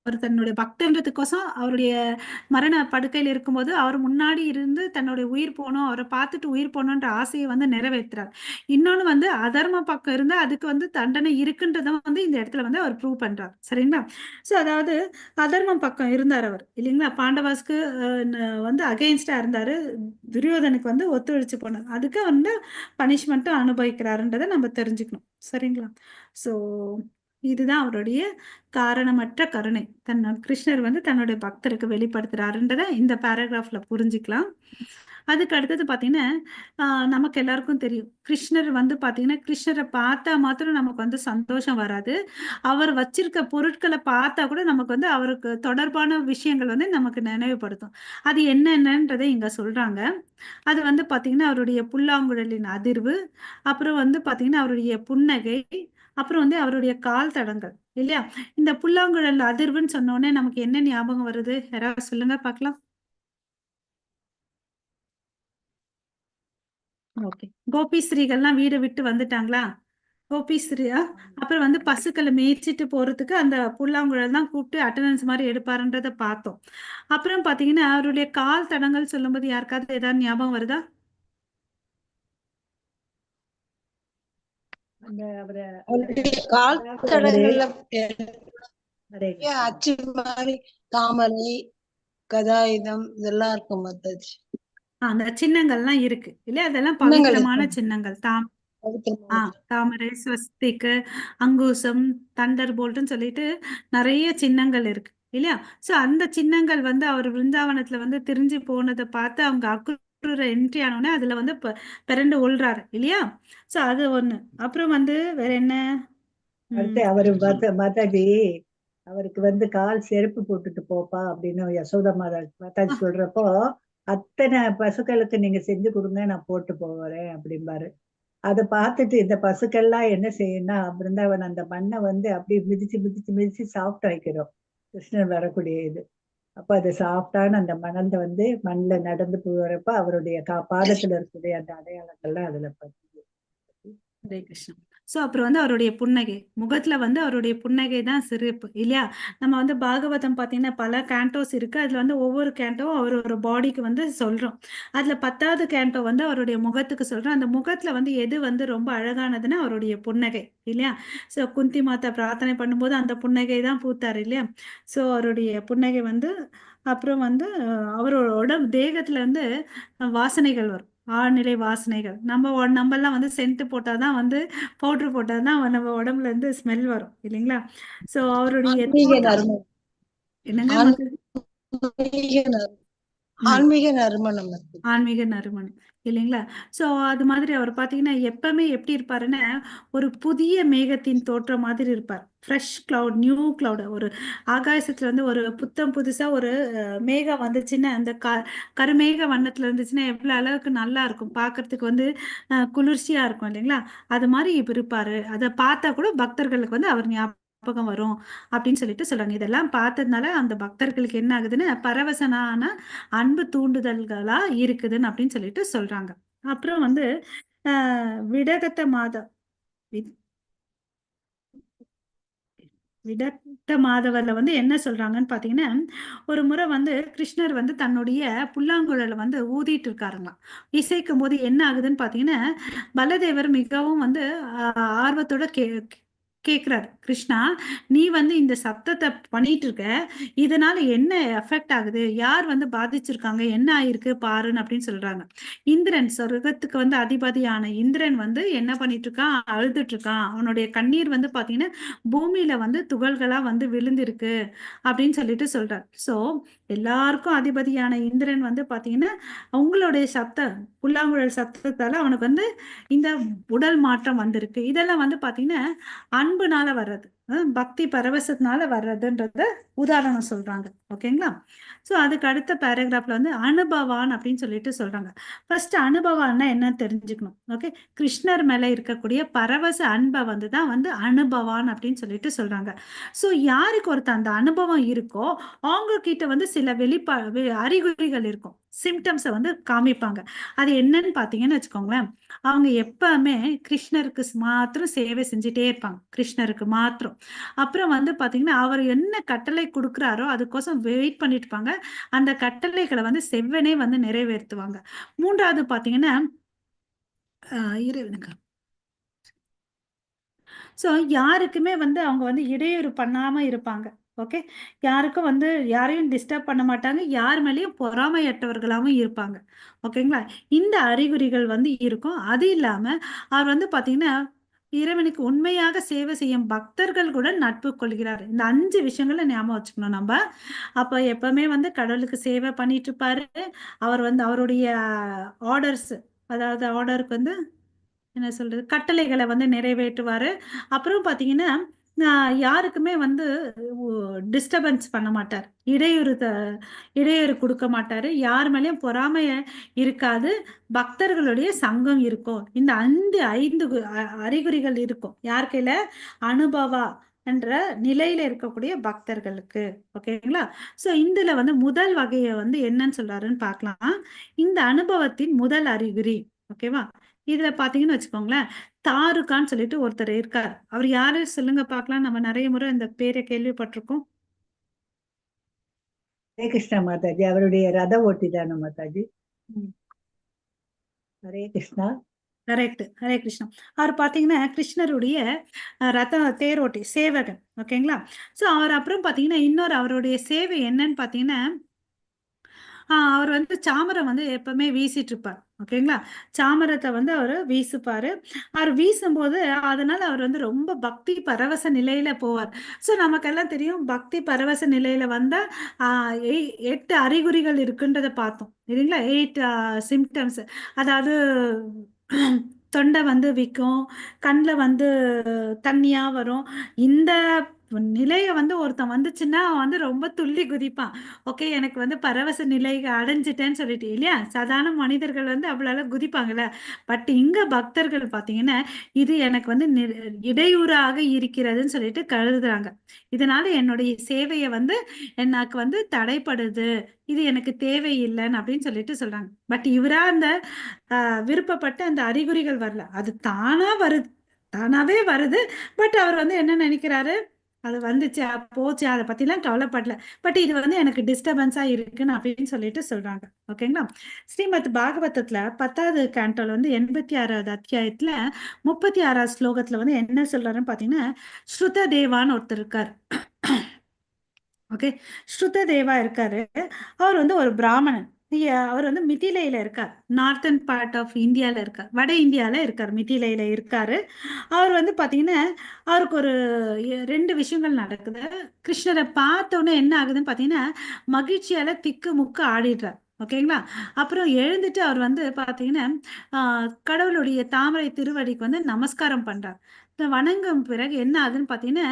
அவர் தன்னுடைய பக்தன்றதுக்கோசம் அவருடைய மரண படுக்கையில் இருக்கும்போது அவர் முன்னாடி இருந்து தன்னுடைய உயிர் போகணும், அவரை பார்த்துட்டு உயிர் போகணுன்ற ஆசையை வந்து நிறைவேற்றுறார். இன்னொன்னு வந்து அதர்ம பக்கம் இருந்தா அதுக்கு வந்து தண்டனை இருக்குன்றத வந்து இந்த இடத்துல வந்து அவர் ப்ரூவ் பண்றார். சரிங்களா. சோ அதாவது அதர்மம் பக்கம் இருந்தார் அவர், இல்லைங்களா. பாண்டவாஸ்க்கு வந்து அகெயின்ஸ்டா இருந்தாரு, துரியோதனுக்கு வந்து ஒத்துழைச்சு போனார். அதுக்கு வந்து பனிஷ்மெண்ட்டும் அனுபவிக்கிறாருன்றதை நம்ம தெரிஞ்சுக்கணும். சரிங்களா. சோ இதுதான் அவருடைய காரணமற்ற கருணை கிருஷ்ணர் வந்து தன்னுடைய பக்தருக்கு வெளிப்படுத்துறாருன்றத இந்த பேராகிராஃப்ல புரிஞ்சுக்கலாம். அதுக்கு அடுத்தது பாத்தீங்கன்னா நமக்கு எல்லாருக்கும் தெரியும், கிருஷ்ணர் வந்து பாத்தீங்கன்னா கிருஷ்ணரை பார்த்தா மாத்திரம் நமக்கு வந்து சந்தோஷம் வராது. அவர் வச்சிருக்க பொருட்களை பார்த்தா கூட நமக்கு வந்து அவருக்கு தொடர்பான விஷயங்கள் வந்து நமக்கு நினைவுபடுத்தும். அது என்னென்னன்றதை இங்க சொல்றாங்க. அது வந்து பாத்தீங்கன்னா அவருடைய புல்லாங்குழலின் அதிர்வு, அப்புறம் வந்து பாத்தீங்கன்னா அவருடைய புன்னகை, அப்புறம் வந்து அவருடைய கால் தடங்கள் இல்லையா. இந்த புல்லாங்குழல் அதிர்வுன்னு சொன்ன உடனே நமக்கு என்ன ஞாபகம் வருது, யாராவது சொல்லுங்க பார்க்கலாம். ஓகே, கோபி ஸ்ரீகள்லாம் வீடு விட்டு வந்துட்டாங்களா? கோபி ஸ்ரீயா. அப்புறம் வந்து பசுக்களை மேய்ச்சிட்டு போறதுக்கு அந்த புல்லாங்குழல் தான் கூப்பிட்டு அட்டண்டன்ஸ் மாதிரி எடுப்பாருன்றத பார்த்தோம். அப்புறம் பாத்தீங்கன்னா அவருடைய கால் தடங்கள் சொல்லும்போது யாருக்காவது ஏதாவது ஞாபகம் வருதா? கால் தடங்கள்ல அச்சு மாதிரி தாமரை கதாயுதம் இதெல்லாம் இருக்கும் மாதாஜி. அந்த சின்னங்கள்லாம் இருக்கு இல்லையா, அதெல்லாம் பவித்திரமான சின்னங்கள். தாமரை, ஸ்வஸ்திக்கு, அங்குசம், தண்டர் போல்ட்னு சொல்லிட்டு நிறைய சின்னங்கள் இருக்கு இல்லையா. சோ அந்த சின்னங்கள் வந்து அவர் விருந்தாவனத்துல வந்து திரிஞ்சு போனதை பார்த்து அவங்க அக்ரூர என்ட்ரி ஆனோடனே அதுல வந்து பிறண்டு ஒள்றாரு இல்லையா. சோ அது ஒண்ணு. அப்புறம் வந்து வேற என்ன, அடுத்து அவரு மாதாஜி அவருக்கு வந்து கால் செருப்பு போட்டுட்டு போப்பா அப்படின்னு யசோதா மாதாஜி சொல்றப்போ, அத்தனை பசுக்களுக்கு நீங்க செஞ்சு கொடுங்க, நான் போட்டு போறேன் அப்படிம்பாரு. அதை பார்த்துட்டு இந்த பசுக்கள்லாம் என்ன செய்யும்னா, பிருந்தாவன் அந்த மண்ணை வந்து அப்படியே மிதிச்சு மிதிச்சு மிதிச்சு சாஃப்ட் ஆக்கிடும் கிருஷ்ணன் வரக்கூடிய இது. அப்ப அது சாஃப்டான அந்த மணந்த வந்து மண்ணில் நடந்து போறப்ப அவருடைய பாதத்துல இருக்கக்கூடிய அந்த அடையாளங்கள்லாம் அதுல பார்த்து ஹரே கிருஷ்ணா. ஸோ அப்புறம் வந்து அவருடைய புன்னகை, முகத்துல வந்து அவருடைய புன்னகை தான் சிரிப்பு இல்லையா? நம்ம வந்து பாகவதம் பார்த்தீங்கன்னா பல கேண்டோஸ் இருக்கு. அதுல வந்து ஒவ்வொரு கேண்டோவும் அவரோட பாடிக்கு வந்து சொல்றோம். அதுல 10வது கேண்டோ வந்து அவருடைய முகத்துக்கு சொல்றோம். அந்த முகத்துல வந்து எது வந்து ரொம்ப அழகானதுன்னா அவருடைய புன்னகை இல்லையா? ஸோ குந்தி மாதா பிரார்த்தனை பண்ணும்போது அந்த புன்னகை தான் பூத்தார் இல்லையா? ஸோ அவருடைய புன்னகை வந்து அப்புறம் வந்து அவரோட உடம்பு தேகத்துல வந்து வாசனைகள் வரும். ஆழ்நிலை வாசனைகள். நம்மெல்லாம் வந்து சென்ட் போட்டாதான் வந்து பவுடர் போட்டாதான் நம்ம உடம்புல இருந்து ஸ்மெல் வரும் இல்லைங்களா? ஸோ அவருடைய ஆன்மீக தோற்றம் நறுமணம். என்னங்க ஆன்மீக நறுமணம். ம். ஆன்மீக நறுமணம் மாதாஜி. ஆன்மீக நறுமணம் இல்லைங்களா? ஸோ அது மாதிரி அவர் பார்த்தீங்கன்னா எப்பவுமே எப்படி இருப்பாருன்னா ஒரு புதிய மேகத்தின் தோற்றம் மாதிரி இருப்பார். Fresh cloud, new cloud. ஒரு ஆகாசத்துல வந்து ஒரு புத்தம் புதுசா ஒரு மேகம் வந்துச்சுன்னா அந்த கருமேக வண்ணத்துல இருந்துச்சுன்னா எவ்வளவு அளவுக்கு நல்லா இருக்கும் பார்க்கிறதுக்கு வந்து குளிர்ச்சியா இருக்கும் இல்லைங்களா? அது மாதிரி இப்ப இருப்பாரு. அதை பார்த்தா கூட பக்தர்களுக்கு வந்து அவர் ஞாபகம் வரும் அப்படின்னு சொல்லிட்டு சொல்றாங்க. இதெல்லாம் பார்த்ததுனால அந்த பக்தர்களுக்கு என்ன ஆகுதுன்னு பரவசனான அன்பு தூண்டுதல்களா இருக்குதுன்னு அப்படின்னு சொல்லிட்டு சொல்றாங்க. அப்புறம் வந்து விடகத்த மாதம் விடக்த மாதவர்ல வந்து என்ன சொல்றாங்கன்னு பாத்தீங்கன்னா ஒரு முறை வந்து கிருஷ்ணர் வந்து தன்னுடைய புல்லாங்குழலை வந்து ஊதிட்டு இருக்காருங்களாம். இசைக்கும் போது என்ன ஆகுதுன்னு பாத்தீங்கன்னா பலதேவர் மிகவும் வந்து ஆர்வத்தோட கேக்குறாரு, கிருஷ்ணா நீ வந்து இந்த சத்தத்தை பண்ணிட்டு இருக்க, இதனால என்ன எஃபெக்ட் ஆகுது, யார் வந்து பாதிச்சிருக்காங்க, என்ன ஆயிருக்கு பாருன்னு அப்படின்னு சொல்றாங்க. இந்திரன், சொர்க்கத்துக்கு வந்து அதிபதியான இந்திரன் வந்து என்ன பண்ணிட்டு இருக்கான், அழுதுட்டு இருக்கான். அவனுடைய கண்ணீர் வந்து பாத்தீங்கன்னா பூமியில வந்து துகள்களா வந்து விழுந்திருக்கு அப்படின்னு சொல்லிட்டு சொல்றார். சோ எல்லாருக்கும் அதிபதியான இந்திரன் வந்து பாத்தீங்கன்னா அவங்களுடைய புல்லாங்குழல் சத்தத்தால அவனுக்கு வந்து இந்த உடல் மாற்றம் வந்திருக்கு. இதெல்லாம் வந்து பாத்தீங்கன்னா அன்புனால வர்றது, பக்தி பரவசத்தினால வர்றதுன்றத உதாரணம் சொல்றாங்க. ஓகேங்களா? சோ அதுக்கு அடுத்த பேராகிராஃப்ல வந்து அனுபவான் அப்படின்னு சொல்லிட்டு சொல்றாங்க. ஃபர்ஸ்ட் அனுபவான்னா என்ன தெரிஞ்சுக்கணும். ஓகே, கிருஷ்ணர் மேல இருக்கக்கூடிய பரவச அன்பை வந்து தான் வந்து அனுபவான் அப்படின்னு சொல்லிட்டு சொல்றாங்க. சோ யாருக்கு ஒருத்தர் அந்த அனுபவம் இருக்கோ அவங்க கிட்ட வந்து சில அறிகுறிகள் இருக்கும், சிம்டம்ஸை வந்து காமிப்பாங்க. அது என்னன்னு பாத்தீங்கன்னு வச்சுக்கோங்களேன், அவங்க எப்பவுமே கிருஷ்ணருக்கு மாத்திரம் சேவை செஞ்சுட்டே இருப்பாங்க, கிருஷ்ணருக்கு மாத்திரம். அப்புறம் வந்து பாத்தீங்கன்னா அவர் என்ன கட்டளை கொடுக்குறாரோ அதுக்கோசம் வெயிட் பண்ணிட்டு இருப்பாங்க. அந்த கட்டளைகளை வந்து செவ்வனே வந்து நிறைவேற்றுவாங்க. மூன்றாவது பாத்தீங்கன்னா இறைவனுக்கு ஸோ யாருக்குமே வந்து அவங்க வந்து இடையூறு பண்ணாம இருப்பாங்க. ஓகே, யாருக்கும் வந்து யாரையும் டிஸ்டர்ப் பண்ண மாட்டாங்க, யார் மேலேயும் பொறாமையற்றவர்களாகவும் இருப்பாங்க. ஓகேங்களா? இந்த அறிகுறிகள் வந்து இருக்கும். அது இல்லாம அவர் வந்து பாத்தீங்கன்னா இறைவனுக்கு உண்மையாக சேவை செய்யும் பக்தர்கள் கூட நட்பு கொள்கிறார். இந்த 5 விஷயங்களை ஞாபகம் வச்சுக்கணும் நம்ம. அப்ப எப்பவுமே வந்து கடவுளுக்கு சேவை பண்ணிட்டு இருப்பாரு. அவர் வந்து அவருடைய ஆர்டர்ஸ், அதாவது ஆர்டருக்கு வந்து என்ன சொல்றது, கட்டளைகளை வந்து நிறைவேற்றுவாரு. அப்புறம் பாத்தீங்கன்னா யாருக்குமே வந்து டிஸ்டர்பன்ஸ் பண்ண மாட்டார், இடையூறு கொடுக்க மாட்டாரு, யார் மேலேயும் பொறாமைய இருக்காது, பக்தர்களுடைய சங்கம் இருக்கும். இந்த 5 அறிகுறிகள் இருக்கும் யார் கையில, அனுபவா என்ற நிலையில இருக்கக்கூடிய பக்தர்களுக்கு. ஓகேங்களா? சோ இதுல வந்து முதல் வகையை வந்து என்னன்னு சொல்றாருன்னு பார்க்கலாம். இந்த அனுபவத்தின் முதல் அறிகுறி. ஓகேவா? இதுல பாத்தீங்கன்னு வச்சுக்கோங்களேன், தாருகான்னு சொல்லிட்டு ஒருத்தர் இருக்கார். அவர் யாரு சொல்லுங்க பார்க்கலாம், நம்ம நிறைய முறை இந்த பேரை கேள்விப்பட்டிருக்கோம். ஹரே கிருஷ்ணா மாதாஜி, அவருடைய ரத ஓட்டி தானே மாதாஜி? ஹரே கிருஷ்ணா. கரெக்ட், ஹரே கிருஷ்ணா. அவர் பாத்தீங்கன்னா கிருஷ்ணருடைய தேரோட்டி சேவகன். ஓகேங்களா? சோ அவர் அப்புறம் பாத்தீங்கன்னா இன்னொரு அவருடைய சேவை என்னன்னு பாத்தீங்கன்னா அவர் வந்து சாமரம் வந்து எப்பவுமே வீசிட்டு இருப்பார். ஓகேங்களா? சாமரத்தை வந்து அவர் வீசுப்பாரு. அவர் வீசும்போது அதனால அவர் வந்து ரொம்ப பக்தி பரவச நிலையில போவார். ஸோ நமக்கெல்லாம் தெரியும் பக்தி பரவச நிலையில வந்தா 8 அறிகுறிகள் இருக்குன்றத பார்த்தோம் இல்லைங்களா? 8 சிம்டம்ஸ். அதாவது தொண்டை வந்து விக்கும், கண்ணில் வந்து தண்ணியா வரும். இந்த நிலைய வந்து ஒருத்தன் வந்துச்சுன்னா அவன் வந்து ரொம்ப துள்ளி குதிப்பான். ஓகே, எனக்கு வந்து பரவச நிலை அடைஞ்சிட்டேன்னு சொல்லிட்டு இல்லையா? சாதாரண மனிதர்கள் வந்து அவ்வளவு குதிப்பாங்கல்ல. பட் இங்க பக்தர்கள் பாத்தீங்கன்னா இது எனக்கு வந்து இடையூறாக இருக்கிறதுன்னு சொல்லிட்டு கருதுறாங்க. இதனால என்னுடைய சேவையை வந்து எனக்கு வந்து தடைப்படுது, இது எனக்கு தேவையில்லைன்னு அப்படின்னு சொல்லிட்டு சொல்றாங்க. பட் இவரா அந்த விருப்பப்பட்ட அந்த அறிகுறிகள் வரல, அது தானா வருது, தானாவே வருது. பட் அவர் வந்து என்ன நினைக்கிறாரு, அது வந்துச்சு போச்சு, அதை பத்திலாம் கவலைப்படல. பட் இது வந்து எனக்கு டிஸ்டர்பன்ஸா இருக்குன்னு அப்படின்னு சொல்லிட்டு சொல்றாங்க. ஓகேங்களா? ஸ்ரீமத் பாகவதத்துல 10வது கேண்டோல வந்து 86வது அத்தியாயத்துல 36வது ஸ்லோகத்துல வந்து என்ன சொல்றாருன்னு பாத்தீங்கன்னா, ஸ்ருத தேவான்னு ஒருத்தர் இருக்காரு. ஓகே, ஸ்ருத தேவா இருக்காரு. அவர் வந்து ஒரு பிராமணன். அவர் வந்து மிதிலையில இருக்கார். நார்த்தன் பார்ட் ஆஃப் இந்தியால இருக்கார், வட இந்தியால இருக்கார், மிதிலையில இருக்காரு. அவர் வந்து பாத்தீங்கன்னா அவருக்கு ஒரு 2 விஷயங்கள் நடக்குது. கிருஷ்ணரை பார்த்தோன்னே என்ன ஆகுதுன்னு பாத்தீங்கன்னா மகிழ்ச்சியால திக்கு முக்கு ஆடிடுறார். ஓகேங்களா? அப்புறம் எழுந்துட்டு அவர் வந்து பாத்தீங்கன்னா கடவுளுடைய தாமரை திருவடிக்கு வந்து நமஸ்காரம் பண்றார். வணங்கும் பிறகு என்ன ஆகுதுன்னு பாத்தீங்கன்னா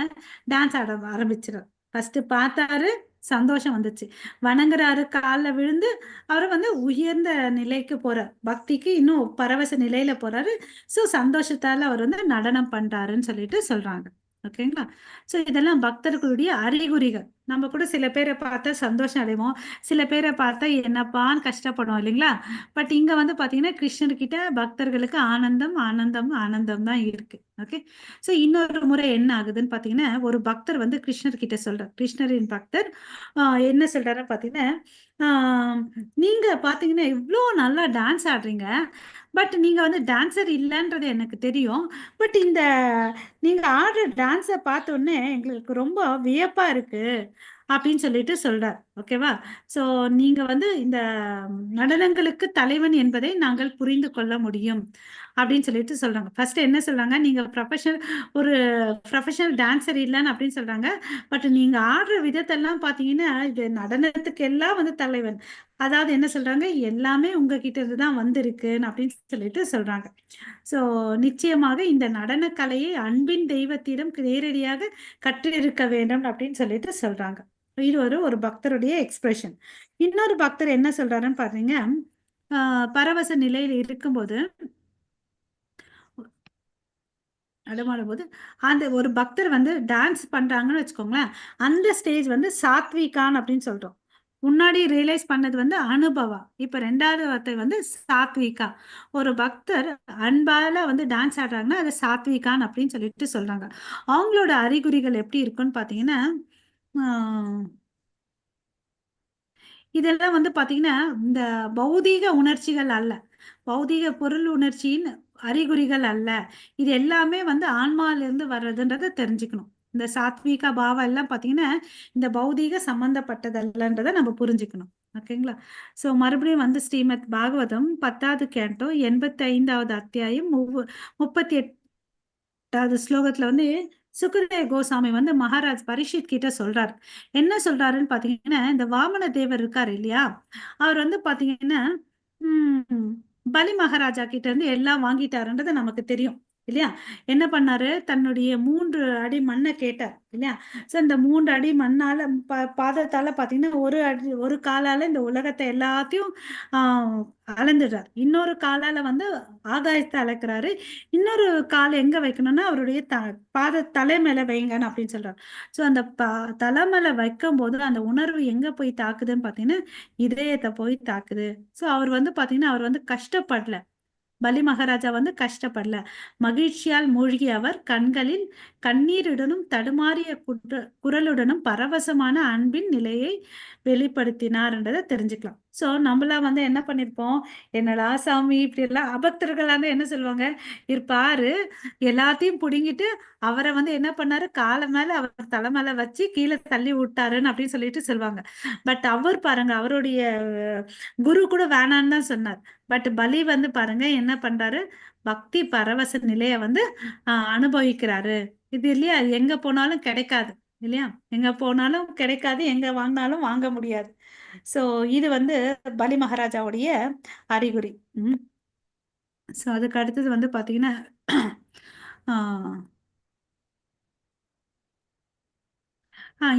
டான்ஸ் ஆட ஆரம்பிச்சிடார். ஃபர்ஸ்ட் பார்த்தாரு, சந்தோஷம் வந்துச்சு, வணங்குறாரு, காலில் விழுந்து அவர் வந்து உயர்ந்த நிலைக்கு போறார், பக்திக்கு இன்னும் பரவச நிலையில போறாரு. ஸோ சந்தோஷத்தால அவர் வந்து நடனம் பண்றாருன்னு சொல்லிட்டு சொல்றாங்க. ஓகேங்களா? ஸோ இதெல்லாம் பக்தர்களுடைய அறிகுறிகள். நம்ம கூட சில பேரை பார்த்தா சந்தோஷம் அடைவோம், சில பேரை பார்த்தா என்னப்பான்னு கஷ்டப்படுவோம் இல்லைங்களா? பட் இங்க வந்து பாத்தீங்கன்னா கிருஷ்ணர்கிட்ட பக்தர்களுக்கு ஆனந்தம் ஆனந்தம் ஆனந்தம் தான் இருக்கு. ஓகே, ஸோ இன்னொரு முறை என்ன ஆகுதுன்னு பாத்தீங்கன்னா ஒரு பக்தர் வந்து கிருஷ்ணர் கிட்ட சொல்றார், கிருஷ்ணரின் பக்தர் என்ன சொல்றாருன்னு பாத்தீங்கன்னா நீங்க பாத்தீங்கன்னா இவ்வளோ நல்லா டான்ஸ் ஆடுறீங்க, பட் நீங்க வந்து டான்சர் இல்லைன்றது எனக்கு தெரியும். பட் இந்த நீங்க ஆடுற டான்ஸை பார்த்த உடனே எங்களுக்கு ரொம்ப வியப்பா இருக்கு அப்படின்னு சொல்லிட்டு சொல்றார். ஓகேவா? ஸோ நீங்க வந்து இந்த நடனங்களுக்கு தலைவன் என்பதை நாங்கள் புரிந்து கொள்ள முடியும் அப்படின்னு சொல்லிட்டு சொல்றாங்க. ஃபர்ஸ்ட் என்ன சொல்றாங்க, நீங்க ஒரு ப்ரொஃபஷனல் டான்சர் இல்லைன்னு அப்படின்னு சொல்றாங்க. பட் நீங்க ஆடுற விதத்தெல்லாம் பாத்தீங்கன்னா இது நடனத்துக்கு எல்லாம் வந்து தலைவன், அதாவது என்ன சொல்றாங்க, எல்லாமே உங்ககிட்ட இருந்து தான் வந்திருக்குன்னு அப்படின்னு சொல்லிட்டு சொல்றாங்க. ஸோ நிச்சயமாக இந்த நடன கலையை அன்பின் தெய்வத்திடம் நேரடியாக கற்றிருக்க வேண்டும் அப்படின்னு சொல்லிட்டு சொல்றாங்க. இது ஒரு பக்தருடைய எக்ஸ்பிரஷன். இன்னொரு பக்தர் என்ன சொல்றாருன்னு பாத்தீங்க, பரவச நிலையில் இருக்கும்போது நடமாடும் போது அந்த ஒரு பக்தர் வந்து டான்ஸ் பண்றாங்கன்னு வச்சுக்கோங்களேன், அந்த ஸ்டேஜ் வந்து சாத்விகான் அப்படின்னு சொல்றோம். முன்னாடி ரியலைஸ் பண்ணது வந்து அனுபவா, இப்ப 2வது வார்த்தை வந்து சாத்விகா. ஒரு பக்தர் அன்பால வந்து டான்ஸ் ஆடுறாங்கன்னா அது சாத்விகான் அப்படின்னு சொல்லிட்டு சொல்றாங்க. அவங்களோட அறிகுறிகள் எப்படி இருக்குன்னு பாத்தீங்கன்னா இதெல்லாம் வந்து பாத்தீங்கன்னா இந்த பௌதீக உணர்ச்சிகள் அல்ல, பௌதீக பொருள் உணர்ச்சியின் அறிகுறிகள் அல்ல. இது எல்லாமே வந்து ஆன்மாவிலிருந்து வர்றதுன்றத தெரிஞ்சுக்கணும். இந்த சாத்வீக பாவம் எல்லாம் பாத்தீங்கன்னா இந்த பௌதீக சம்பந்தப்பட்டதல்லன்றதை நம்ம புரிஞ்சுக்கணும். ஓகேங்களா? சோ மறுபடியும் வந்து ஸ்ரீமத் பாகவதம் 10வது கேண்டோ 85வது அத்தியாயம் 38வது ஸ்லோகத்துல வந்து சுகதேவ கோசாமி வந்து மகாராஜ் பரீட்சித் கிட்ட சொல்றாரு. என்ன சொல்றாருன்னு பாத்தீங்கன்னா, இந்த வாமன தேவர் இருக்காரு இல்லையா, அவர் வந்து பாத்தீங்கன்னா பலி மகாராஜா கிட்ட இருந்து எல்லாம் வாங்கிட்டாருன்றது நமக்கு தெரியும் இல்லையா? என்ன பண்ணாரு, தன்னுடைய 3 அடி மண்ணை கேட்டார் இல்லையா? சோ இந்த 3 அடி மண்ணால பாதத்தால பாத்தீங்கன்னா ஒரு காலால இந்த உலகத்தை எல்லாத்தையும் அளந்துடுறார், இன்னொரு காலால வந்து ஆகாயத்தை அளக்குறாரு, இன்னொரு கால் எங்க வைக்கணும்னா அவருடைய பாத தலை மேல வைங்கன்னு அப்படின்னு சொல்றாரு. சோ அந்த தலை மேல வைக்கும் போது அந்த உணர்வு எங்க போய் தாக்குதுன்னு பாத்தீங்கன்னா இதயத்தை போய் தாக்குது. சோ அவர் வந்து பாத்தீங்கன்னா அவர் வந்து கஷ்டப்படல, பலி மகாராஜா வந்து கஷ்டப்படல, மகிழ்ச்சியால் மூழ்கிய அவர் கண்களில் கண்ணீருடனும் தடுமாறிய குரலுடனும் பரவசமான அன்பின் நிலையை வெளிப்படுத்தினார்ன்றதை தெரிஞ்சுக்கலாம். சோ நம்மளாம் வந்து என்ன பண்ணிருப்போம், என்னடா சாமி இப்படி எல்லாம் அபக்தர்களா இருந்தா என்ன சொல்லுவாங்க, இருப்பாரு எல்லாத்தையும் புடுங்கிட்டு அவரை வந்து என்ன பண்ணாரு, காலை மேல அவர் தலை மேல வச்சு கீழே தள்ளி விட்டாருன்னு அப்படின்னு சொல்லிட்டு சொல்லுவாங்க. பட் அவர் பாருங்க, அவருடைய குரு கூட வேணான்னு தான் சொன்னார். பட் பலி வந்து பாருங்க என்ன பண்றாரு, பக்தி பரவச நிலைய வந்து அனுபவிக்கிறாரு. இது இல்லையா, எங்க போனாலும் கிடைக்காது இல்லையா, எங்க போனாலும் கிடைக்காது, எங்க வாங்கினாலும் வாங்க முடியாது. சோ இது வந்து பலி மகாராஜாவுடைய அறிகுறி. சோ அதுக்கு அடுத்தது வந்து பாத்தீங்கன்னா